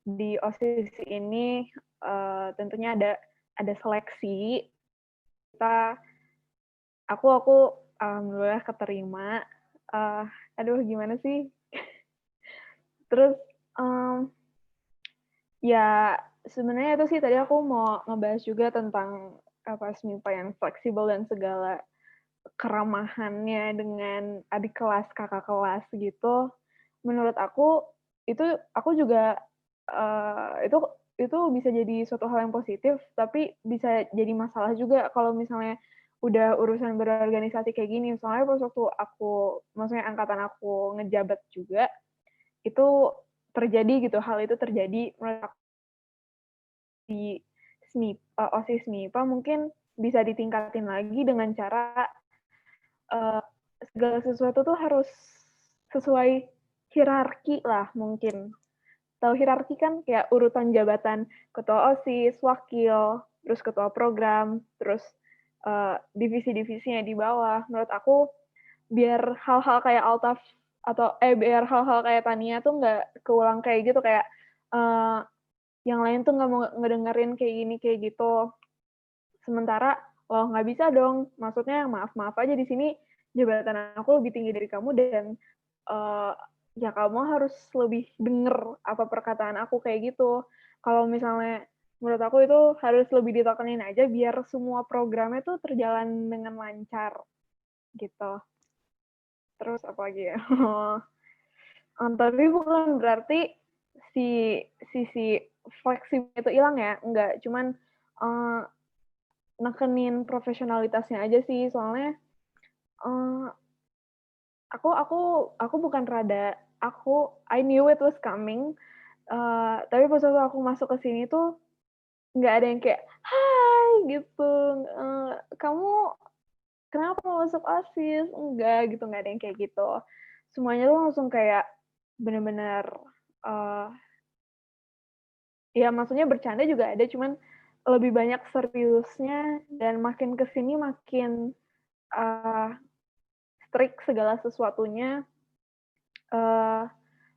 di OSIS ini tentunya ada seleksi. Aku alhamdulillah keterima. Aduh gimana sih? Terus ya sebenarnya itu sih tadi aku mau ngebahas juga tentang SMIPA yang fleksibel dan segala keramahannya dengan adik kelas, kakak kelas gitu. Menurut aku aku juga itu bisa jadi suatu hal yang positif, tapi bisa jadi masalah juga kalau misalnya udah urusan berorganisasi kayak gini. Soalnya pas waktu maksudnya angkatan aku ngejabat juga, itu terjadi gitu, hal itu terjadi. Menurut aku di OSIS MIPA mungkin bisa ditingkatin lagi dengan cara segala sesuatu tuh harus sesuai hierarki lah mungkin. Tahu hierarki kan kayak urutan jabatan ketua OSIS, wakil, terus ketua program, terus divisi-divisinya di bawah. Menurut aku biar hal-hal kayak Altaf biar hal-hal kayak Tania tuh nggak keulang kayak gitu, kayak yang lain tuh nggak mau ngedengerin kayak gitu. Sementara lo nggak bisa dong, maksudnya maaf aja di sini jabatan aku lebih tinggi dari kamu dan ya kamu harus lebih denger apa perkataan aku kayak gitu. Kalau misalnya menurut aku itu harus lebih ditekenin aja biar semua programnya tuh terjalan dengan lancar gitu. Terus apa lagi ya? Tapi bukan berarti sisi fleksibel itu hilang ya, enggak. Cuman nekenin profesionalitasnya aja sih, soalnya aku bukan I knew it was coming, tapi pas waktu aku masuk ke sini tuh nggak ada yang kayak hai gitu, kamu kenapa mau masuk OSIS, enggak gitu, nggak ada yang kayak gitu. Semuanya tuh langsung kayak bener-bener ya maksudnya bercanda juga ada, cuman lebih banyak seriusnya, dan makin kesini makin strict segala sesuatunya.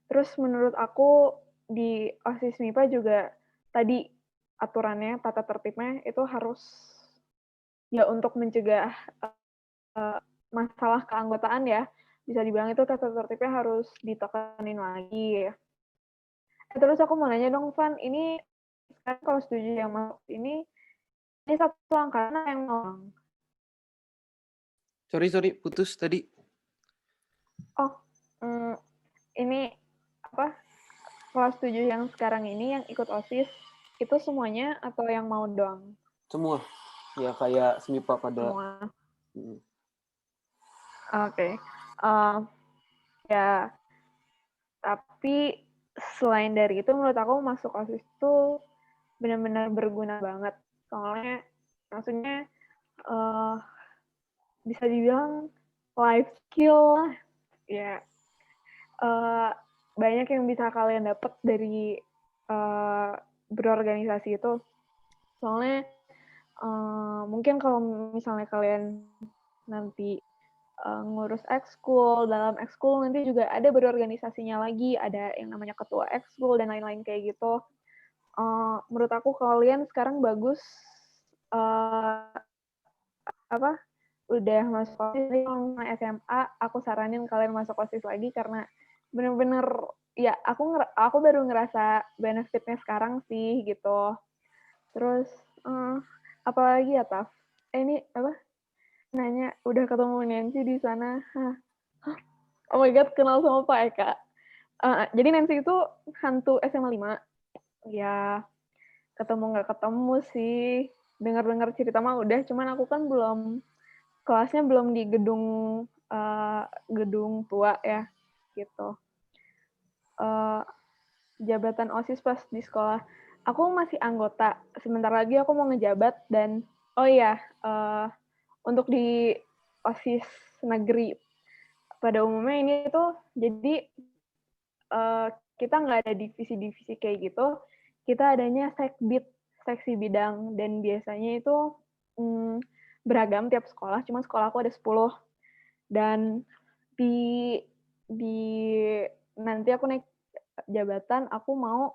Terus menurut aku di OSIS MIPA juga tadi aturannya, tata tertibnya itu harus ya untuk mencegah masalah keanggotaan ya. Bisa dibilang itu tata tertibnya harus ditekanin lagi. Terus aku mau nanya dong, Van, ini sekarang kalau setuju yang masuk ini satu angkatan yang mau? Sorry, putus tadi. Oh, ini kalau setuju yang sekarang ini yang ikut OSIS itu semuanya atau yang mau doang? Semua. Ya kayak SMIPA pada. Semua. Oke. Ya, tapi selain dari itu menurut aku masuk OSIS itu benar-benar berguna banget. Soalnya maksudnya bisa dibilang life skill lah. Ya, banyak yang bisa kalian dapat dari berorganisasi itu. Soalnya mungkin kalau misalnya kalian nanti ngurus ekskul, dalam ekskul nanti juga ada berorganisasinya lagi, ada yang namanya ketua ekskul dan lain-lain kayak gitu. Menurut aku kalian sekarang bagus udah masuk OSIS. SMA aku saranin kalian masuk OSIS lagi karena bener-bener ya aku baru ngerasa benefitnya sekarang sih gitu. Terus apalagi ya Taf? Ini nanya udah ketemu Nancy di sana. Oh my god, kenal sama Pak Eka. Jadi Nancy itu hantu SMA 5. Ya ketemu nggak ketemu sih, dengar-dengar cerita mah udah, cuman aku kan kelasnya belum di gedung tua ya gitu. Jabatan OSIS pas di sekolah, aku masih anggota, sebentar lagi aku mau ngejabat, dan untuk di OSIS negeri pada umumnya ini tuh jadi kita nggak ada divisi-divisi kayak gitu, kita adanya sekbid, seksi bidang, dan biasanya itu beragam tiap sekolah, cuma sekolah aku ada 10. Dan di nanti aku naik jabatan, aku mau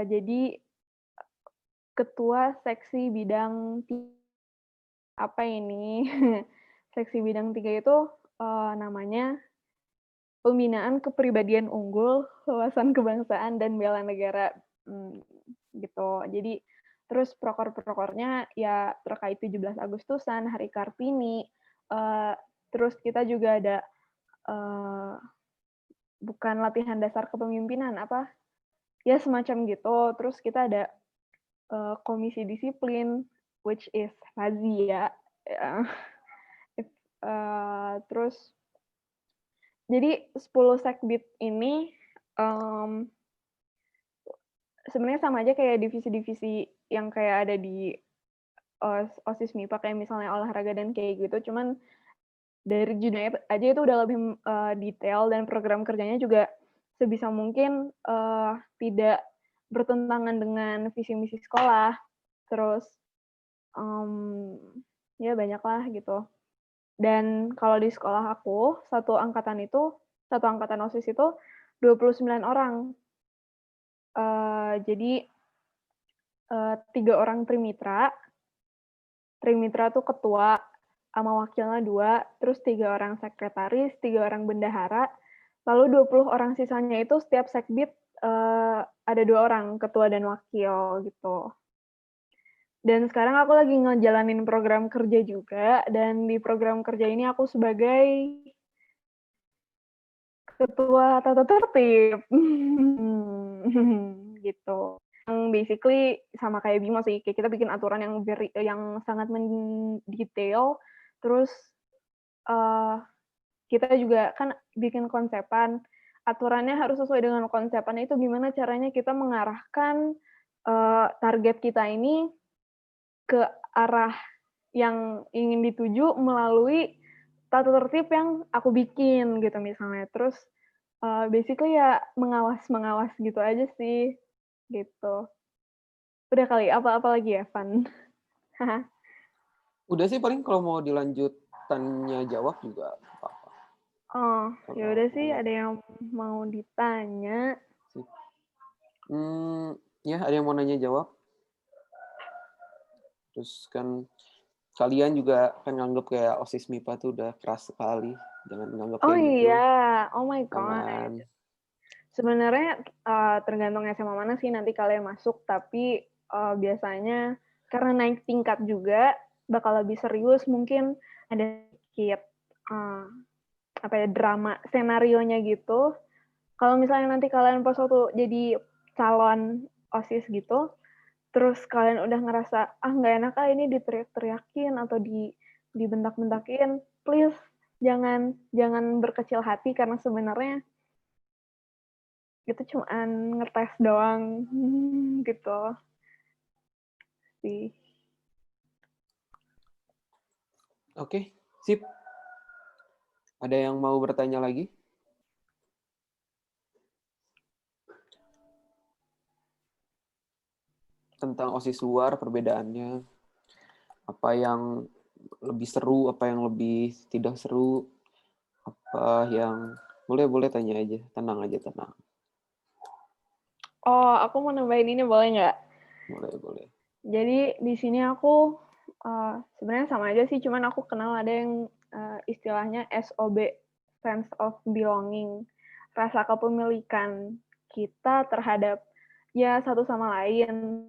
jadi ketua seksi bidang apa ini? Seksi bidang 3 itu namanya Pembinaan Kepribadian Unggul, Wawasan Kebangsaan dan Bela Negara, gitu. Jadi terus prokor-prokornya ya terkait 17 Agustusan, Hari Kartini, terus kita juga ada bukan latihan dasar kepemimpinan, apa, ya semacam gitu. Terus kita ada komisi disiplin, which is razia, ya. Terus jadi 10 sekbid ini sebenarnya sama aja kayak divisi-divisi yang kayak ada di OSIS MIPA, kayak misalnya olahraga dan kayak gitu, cuman dari judulnya aja itu udah lebih detail, dan program kerjanya juga sebisa mungkin tidak bertentangan dengan visi misi sekolah. Terus ya banyak lah gitu. Dan kalau di sekolah aku, satu angkatan OSIS itu 29 orang. Jadi 3 orang trimitra. Trimitra tuh ketua sama wakilnya 2, terus 3 orang sekretaris, 3 orang bendahara, lalu 20 orang sisanya itu setiap sekbid ada 2 orang, ketua dan wakil gitu. Dan sekarang aku lagi ngejalanin program kerja juga, dan di program kerja ini aku sebagai ketua tata tertib. Gitu. Yang basically sama kayak Bimo sih, kayak kita bikin aturan yang sangat mendetail, terus kita juga kan bikin konsepan, aturannya harus sesuai dengan konsepan itu gimana caranya kita mengarahkan target kita ini ke arah yang ingin dituju melalui tata tertib yang aku bikin gitu misalnya. Terus basically ya mengawas gitu aja sih, gitu. Udah kali, apa lagi ya, Van? Udah sih, paling kalau mau dilanjut tanya jawab juga apa-apa. Oh, ya udah sih, ada yang mau ditanya. Ya, ada yang mau nanya jawab. Terus kan kalian juga kan nganggap kayak OSIS MIPA tuh udah keras sekali. Jangan nganggap kayak gitu. Oh iya, oh my god. Jangan. Sebenarnya tergantung SMA mana sih nanti kalian masuk, tapi biasanya karena naik tingkat juga bakal lebih serius, mungkin ada sedikit drama senarionya gitu. Kalau misalnya nanti kalian pas waktu jadi calon OSIS gitu, terus kalian udah ngerasa nggak enak ini diteriak-teriakin atau dibentak-bentakin, please jangan berkecil hati, karena sebenarnya itu cuman ngetes doang gitu sih. Oke, sip. Ada yang mau bertanya lagi? Tentang OSIS luar, perbedaannya. Apa yang lebih seru, apa yang lebih tidak seru, apa yang... Boleh tanya aja, tenang aja, tenang. Oh, aku mau nambahin ini boleh nggak? Boleh. Jadi di sini aku sebenarnya sama aja sih, cuman aku kenal ada yang istilahnya SOB, sense of belonging, rasa kepemilikan kita terhadap ya satu sama lain,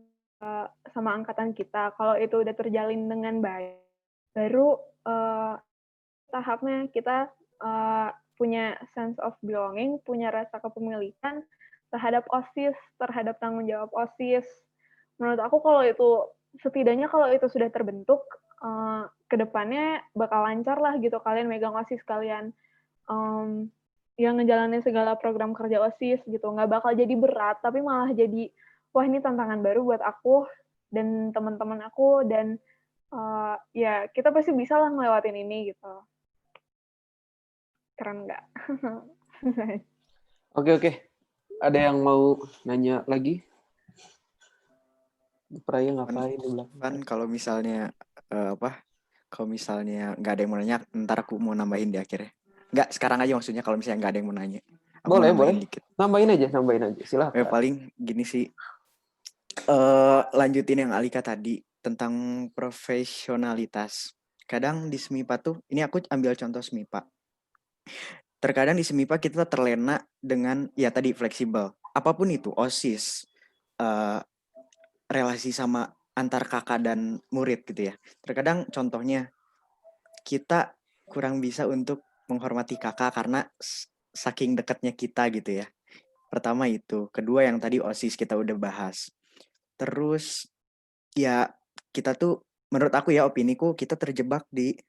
sama angkatan kita. Kalau itu udah terjalin dengan baik, baru tahapnya kita punya sense of belonging, punya rasa kepemilikan terhadap OSIS, terhadap tanggung jawab OSIS. Menurut aku setidaknya kalau itu sudah terbentuk, ke depannya bakal lancar lah gitu kalian megang OSIS kalian. Yang ngejalanin segala program kerja OSIS gitu. Nggak bakal jadi berat, tapi malah jadi, wah ini tantangan baru buat aku dan teman-teman aku, dan ya kita pasti bisa lah ngelewatin ini gitu. Keren nggak? Oke. Ada yang mau nanya lagi? Praya ngapain di belakang? Kan kalau misalnya kalau misalnya nggak ada yang mau nanya, ntar aku mau nambahin di akhirnya. Nggak, sekarang aja maksudnya kalau misalnya nggak ada yang mau nanya. Aku mau Boleh, nambahin boleh. dikit. Nambahin aja. Silahkan. Paling gini sih, lanjutin yang Alika tadi tentang profesionalitas. Kadang di SMIPA tuh, ini aku ambil contoh SMIPA. Terkadang di SMIPA kita terlena dengan ya tadi fleksibel. Apapun itu, OSIS, relasi sama antar kakak dan murid gitu ya. Terkadang contohnya kita kurang bisa untuk menghormati kakak karena saking dekatnya kita gitu ya. Pertama itu, kedua yang tadi OSIS kita udah bahas. Terus ya kita tuh menurut aku ya opiniku kita terjebak di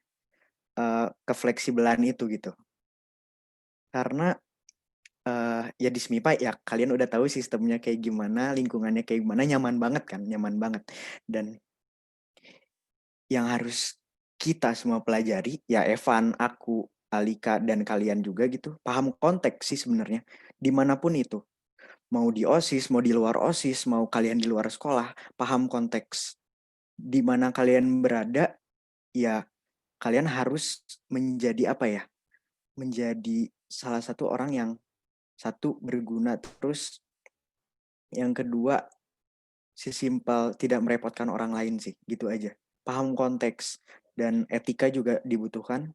kefleksibelan itu gitu. Karena ya di SMIPA ya kalian udah tahu sistemnya kayak gimana, lingkungannya kayak gimana, nyaman banget kan, nyaman banget. Dan yang harus kita semua pelajari ya Evan, aku, Alika dan kalian juga gitu, paham konteks sih sebenarnya dimanapun itu. Mau di OSIS, mau di luar OSIS, mau kalian di luar sekolah, paham konteks di mana kalian berada, ya kalian harus menjadi apa ya? Menjadi salah satu orang yang satu berguna, terus yang kedua sesimpel tidak merepotkan orang lain sih, gitu aja. Paham konteks dan etika juga dibutuhkan.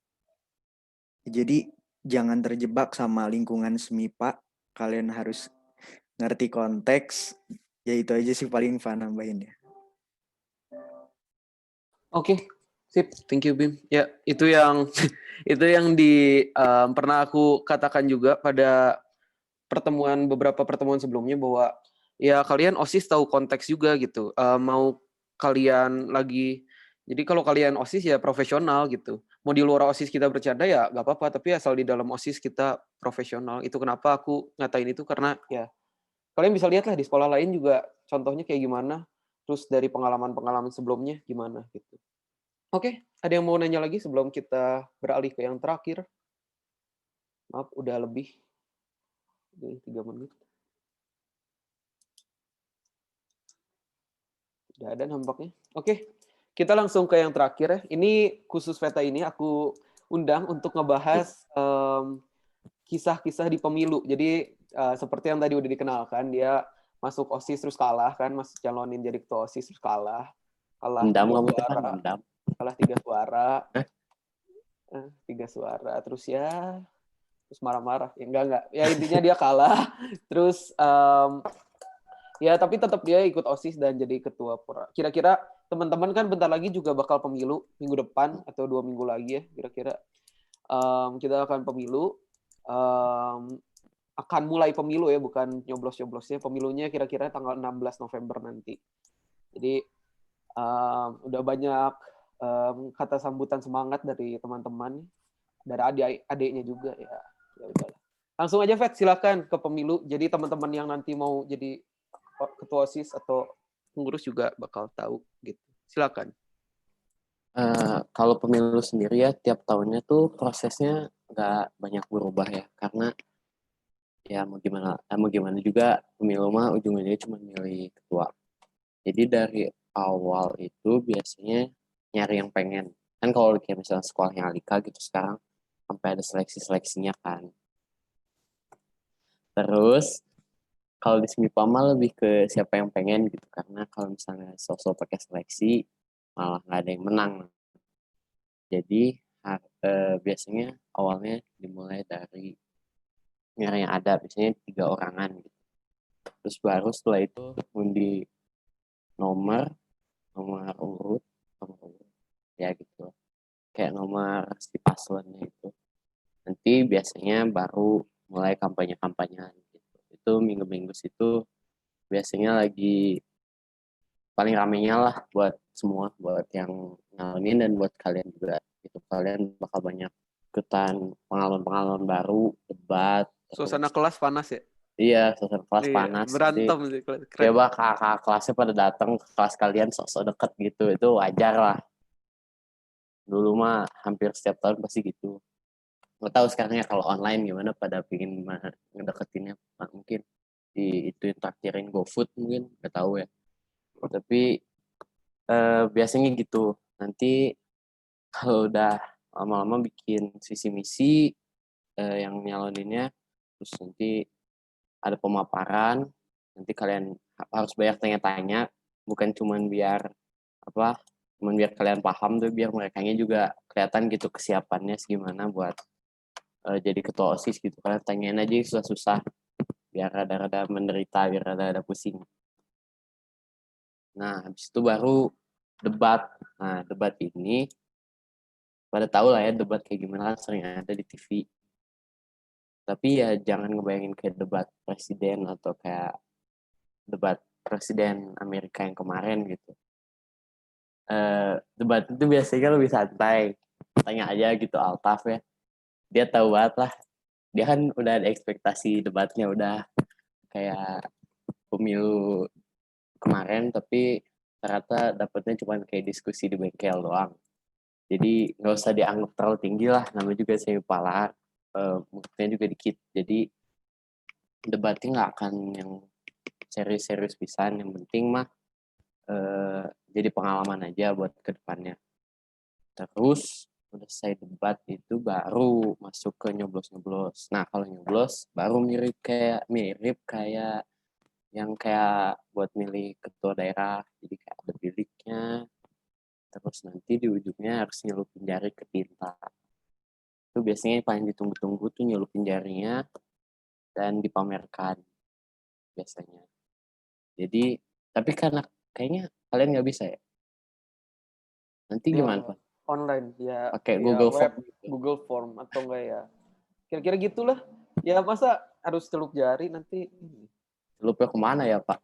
Jadi jangan terjebak sama lingkungan SMIPA, kalian harus ngerti konteks. Ya itu aja sih paling Van nambahin ya. Oke, sip. Thank you, Bim. Ya, itu yang itu yang pernah aku katakan juga pada beberapa pertemuan sebelumnya bahwa ya kalian OSIS tahu konteks juga gitu. Mau kalian jadi kalau kalian OSIS ya profesional gitu. Mau di luar OSIS kita bercanda ya nggak apa-apa, tapi asal di dalam OSIS kita profesional. Itu kenapa aku ngatain itu, karena ya kalian bisa lihat lah di sekolah lain juga contohnya kayak gimana, terus dari pengalaman-pengalaman sebelumnya gimana gitu. Oke, ada yang mau nanya lagi sebelum kita beralih ke yang terakhir? Maaf, udah lebih 3 menit. Udah ada nampaknya. Oke, kita langsung ke yang terakhir ya. Ini khusus Veta ini aku undang untuk ngebahas kisah-kisah di pemilu. Jadi seperti yang tadi udah dikenalkan, dia masuk OSIS terus kalah kan, masuk calonin jadi ketua OSIS terus kalah. Kalah 3 suara. Kalah 3 suara. 3 suara. Terus ya terus marah-marah. Ya enggak. Ya intinya dia kalah. Terus ya tapi tetap dia ikut OSIS dan jadi ketua pura. Kira-kira teman-teman kan bentar lagi juga bakal pemilu minggu depan atau 2 minggu lagi ya kira-kira. Kita akan pemilu. Akan mulai pemilu ya, bukan nyoblos-nyoblosnya. Pemilunya kira-kira tanggal 16 November nanti. Jadi udah banyak kata sambutan semangat dari teman-teman, dari adik-adiknya juga ya. Ya udahlah. Langsung aja Vet, silakan ke pemilu. Jadi teman-teman yang nanti mau jadi ketua OSIS atau pengurus juga bakal tahu gitu. Silakan. Kalau pemilu sendiri ya tiap tahunnya tuh prosesnya nggak banyak berubah ya, karena ya mau gimana juga pemilu mah ujung-ujungnya cuma milih ketua. Jadi dari awal itu biasanya nyari yang pengen. Kan kalau kayak misalnya sekolahnya Alika gitu sekarang sampai ada seleksi-seleksinya kan. Terus kalau di SMIPA mah lebih ke siapa yang pengen gitu, karena kalau misalnya sosok pakai seleksi malah nggak ada yang menang. Jadi biasanya awalnya dimulai dari nyari yang ada, biasanya 3 orangan gitu. Terus baru setelah itu undi nomor urut ya gitu, kayak nomor si paslonnya itu. Nanti biasanya baru mulai kampanye-kampanyean gitu. Itu minggu-minggu situ biasanya lagi paling ramenya lah buat semua, buat yang ngalamin dan buat kalian juga gitu. Kalian bakal banyak ikutan pengalaman-pengalaman baru, debat. Suasana kelas panas ya? Iya, suasana kelas panas. Berantem sih. Ya bah, kakak kelasnya pada datang ke kelas kalian sok-sok deket gitu, itu wajar lah. Dulu mah hampir setiap tahun pasti gitu. Nggak tahu sekarang ya kalau online gimana, pada pingin ngedeketinnya, mungkin itu traktirin GoFood mungkin, nggak tahu ya. Tapi biasanya gitu. Nanti kalau udah lama-lama bikin visi misi, yang nyaloninnya, terus nanti ada pemaparan, nanti kalian harus banyak tanya-tanya, bukan cuman biar kalian paham tuh, biar merekanya juga kelihatan gitu kesiapannya segimana buat jadi ketua OSIS gitu. Kalian tanyain aja yang susah-susah, biar rada-rada menderita, biar rada-rada pusing. Nah, habis itu baru debat. Nah, debat ini pada tahu lah ya debat kayak gimana, kan sering ada di TV. Tapi ya jangan ngebayangin kayak debat presiden atau kayak debat presiden Amerika yang kemarin gitu. Debat itu biasanya lebih santai. Tanya aja gitu Altaf ya. Dia tahu banget lah. Dia kan udah ada ekspektasi debatnya, udah kayak pemilu kemarin, tapi ternyata dapetnya cuma kayak diskusi di bengkel doang. Jadi nggak usah dianggap terlalu tinggi lah, namanya juga saya kepala, buktinya juga dikit. Jadi debatnya nggak akan yang serius-serius pisan, yang penting mah jadi pengalaman aja buat kedepannya. Terus udah selesai debat itu baru masuk ke nyoblos-nyoblos. Nah kalau nyoblos baru mirip kayak yang kayak buat milih ketua daerah, jadi kayak ada biliknya, terus nanti di ujungnya harus nyelupin jari ke tinta. Itu biasanya yang paling ditunggu-tunggu tuh nyelupin jarinya dan dipamerkan biasanya. Jadi tapi karena kayaknya kalian nggak bisa ya, nanti gimana Pak? Online ya, pakai ya Google web, Form gitu. Google Form atau enggak ya, kira-kira gitulah ya. Masa harus celup jari nanti ini. Celupnya kemana ya Pak?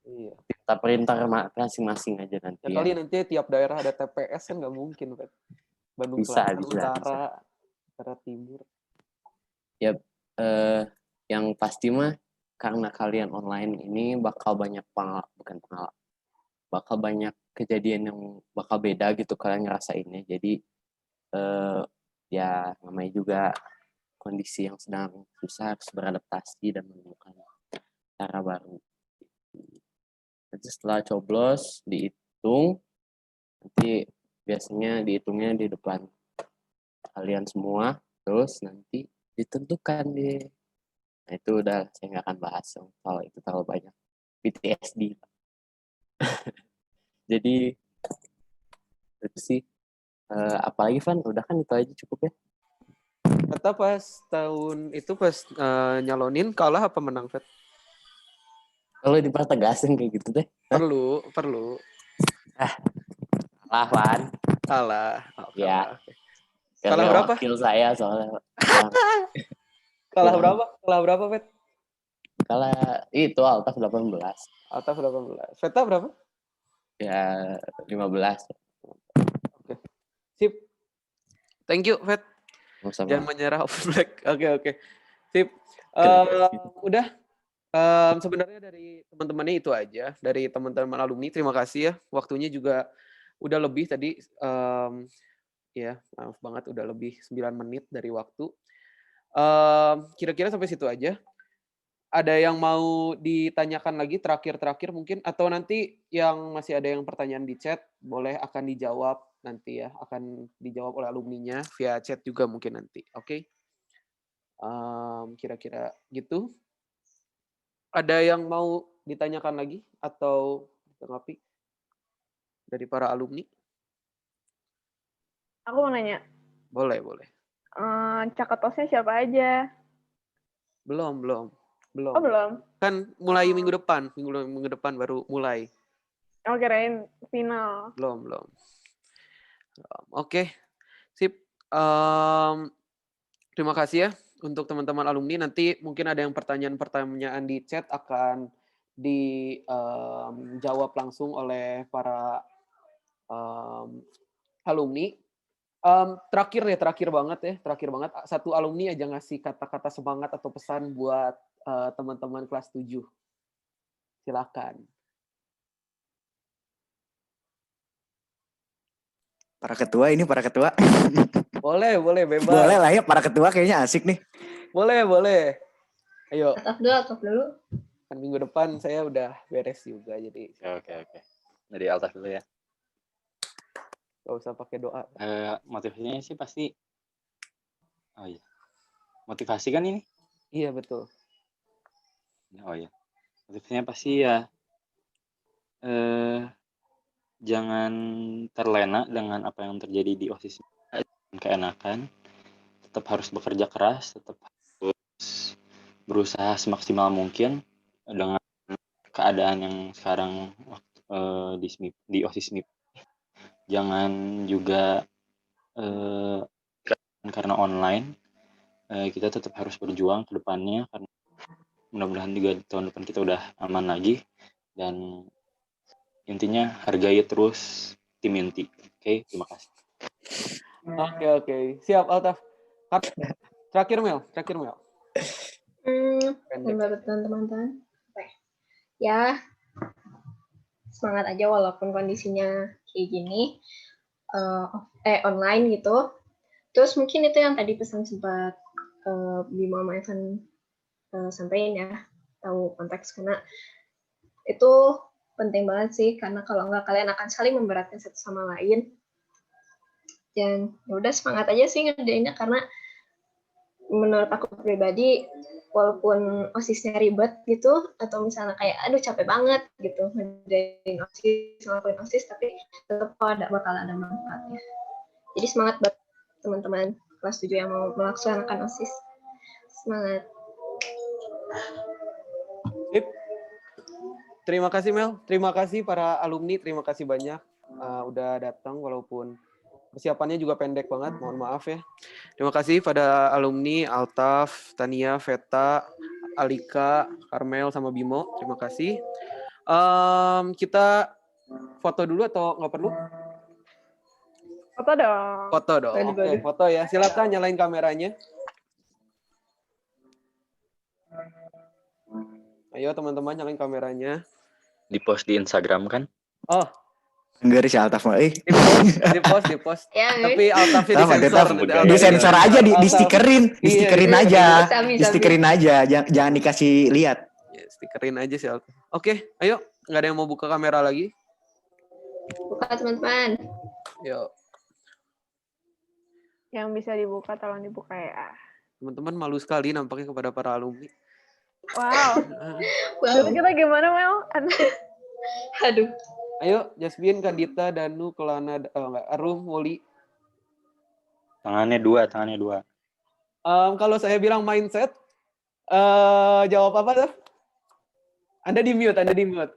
Iya. Kita printer masing-masing aja nanti Ya kali nanti tiap daerah ada TPS kan, nggak mungkin Pak. Bandung Selatan, Utara, Utara Timur. Ya yang pasti mah karena kalian online ini bakal banyak bakal banyak kejadian yang bakal beda gitu kalian ngerasainnya. Jadi ya namanya juga kondisi yang sedang susah, harus beradaptasi dan menemukan cara baru. Nanti setelah coblos dihitung, nanti biasanya dihitungnya di depan kalian semua, terus nanti ditentukan deh. Nah itu udah saya nggak akan bahas kalau itu terlalu banyak PTSD. Jadi itu sih. Apalagi Van, udah kan itu aja cukup ya. Kata pas tahun itu pas nyalonin kalah apa menang, Fet? Kalau dipertegasin kayak gitu deh. Perlu. Kalah Van. Kalah. Ya. Kalah berapa? Wakil saya soalnya. Kalah berapa, Fet? Kalah itu Altaf 18. Altaf 18. Veta berapa? Ya 15. Oke. Sip. Thank you, Fet. Sama-sama. Jangan menyerah Open Black. Oke. Sip. Udah. Sebenarnya dari teman-temannya itu aja. Dari teman-teman alumni, terima kasih ya. Waktunya juga udah lebih tadi. Ya, maaf banget udah lebih 9 menit dari waktu. Kira-kira sampai situ aja. Ada yang mau ditanyakan lagi terakhir mungkin, atau nanti yang masih ada yang pertanyaan di chat boleh akan dijawab nanti ya, akan dijawab oleh alumninya via chat juga mungkin nanti. Oke. Kira-kira gitu. Ada yang mau ditanyakan lagi atau ditanggapi dari para alumni? Aku mau nanya. Boleh. Caketosnya siapa aja? Belum. Oh, belum. Kan mulai minggu depan baru mulai. Oh, kirain final. Belum. Oke. Sip. Terima kasih ya untuk teman-teman alumni. Nanti mungkin ada yang pertanyaan di chat akan dijawab langsung oleh para alumni. Terakhir banget. Satu alumni aja ngasih kata-kata semangat atau pesan buat teman-teman kelas 7. Silakan. Para ketua. Boleh, bebas. Boleh lah ya, para ketua kayaknya asik nih. Boleh. Ayo. Altaf dulu. Kan minggu depan saya udah beres juga, jadi. Oke. Dari Altaf dulu ya. Gak usah pakai doa. Motivasinya sih pasti. Oh iya. motivasi kan ini? Iya, betul. Oh ya, motivasinya pasti ya jangan terlena dengan apa yang terjadi di OSIS. Jangan keenakan, tetap harus bekerja keras, tetap harus berusaha semaksimal mungkin dengan keadaan yang sekarang di OSIS MIP. Jangan juga karena online, kita tetap harus berjuang ke depannya karena mudah-mudahan juga tahun depan kita udah aman lagi, dan intinya hargai terus tim inti. Oke, terima kasih. Oke. Siap, Altaf. Terakhir Mel. Menurut teman-teman, ya semangat aja walaupun kondisinya kayak gini, online gitu. Terus mungkin itu yang tadi pesan sempat Bimo sama Evan sampaikan ya, tahu konteks, karena itu penting banget sih, karena kalau nggak kalian akan saling memberatkan satu sama lain. Dan udah semangat aja sih ngerjainnya, karena menurut aku pribadi walaupun OSISnya ribet gitu, atau misalnya kayak aduh capek banget gitu ngerjain OSIS, ngelakuin OSIS, tapi tetap bakal ada manfaatnya. Jadi semangat buat teman-teman kelas 7 yang mau melaksanakan OSIS. Semangat. Sip. Terima kasih Mel, terima kasih para alumni, terima kasih banyak udah datang walaupun persiapannya juga pendek banget, mohon maaf ya. Terima kasih pada alumni Altaf, Tania, Veta, Alika, Karmel, sama Bimo, terima kasih. Kita foto dulu atau nggak perlu? Foto dong. Foto dong, oke, foto ya. Silakan nyalain kameranya. Ayo teman-teman nyalain kameranya. Di post di Instagram kan? Oh. Enggak sih Altaf mah. Di post. Tapi Altafnya disensor. Disensor aja, di-stikerin aja. Di-stikerin aja, jangan dikasih lihat. Ya, stikerin aja sih Altaf. Oke, ayo. Nggak ada yang mau buka kamera lagi? Buka teman-teman. Yuk. Yang bisa dibuka, tolong dibuka ya. Teman-teman malu sekali nampaknya kepada para alumni. Wow. Dulu kita gimana, Mel? Aduh. Ayo, Jasmine, Kandita, Danu, Kelana, Arum, Woli. Tangannya dua. Kalau saya bilang mindset, jawab apa tuh? Anda di mute.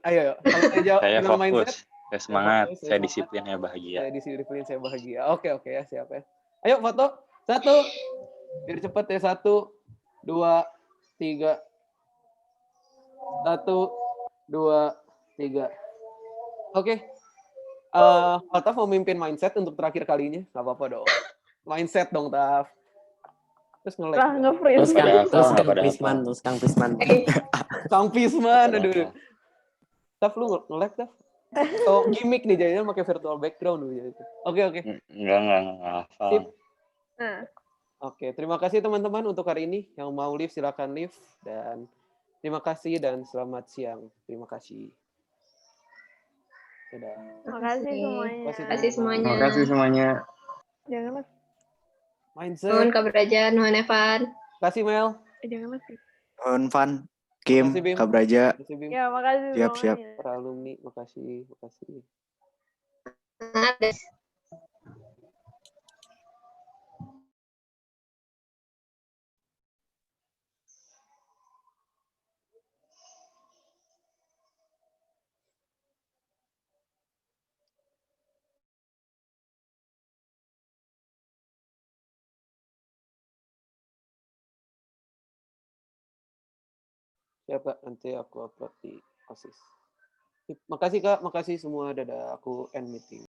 Ayo. Kalau saya jawab saya bilang fokus, mindset, saya semangat, saya semangat. disiplin, saya bahagia. Saya disiplin, saya bahagia. Oke ya, siap ya. Ayo foto. 1. Biar cepet ya. 1, 2, 3. 1, 2, 3. Oke. Taf mau mimpin mindset untuk terakhir kalinya. Gak apa-apa dong. Mindset dong, Taf. Terus nge-lag. Terus Kang Pisman. Aduh. Taf, lu nge-lag, Taf? Oh, gimmick nih jadinya pakai virtual background dulu. Oke. Enggak hafal. Sip. Oke, terima kasih teman-teman untuk hari ini. Yang mau live silakan live, dan terima kasih dan selamat siang. Terima kasih. Dadah. Terima kasih semuanya. Terima kasih semuanya. Jangan mas. Mindset. Nuhun Kak Braja, nuhun Evan. Terima kasih Mel. Jangan mas. Nuhun Van, Kim, Kak Braja. Ya, makasih siap. Para alumni, makasih. Siap Kak, nanti aku upload di OSIS. Makasih Kak, makasih semua. Dadah, aku end meeting.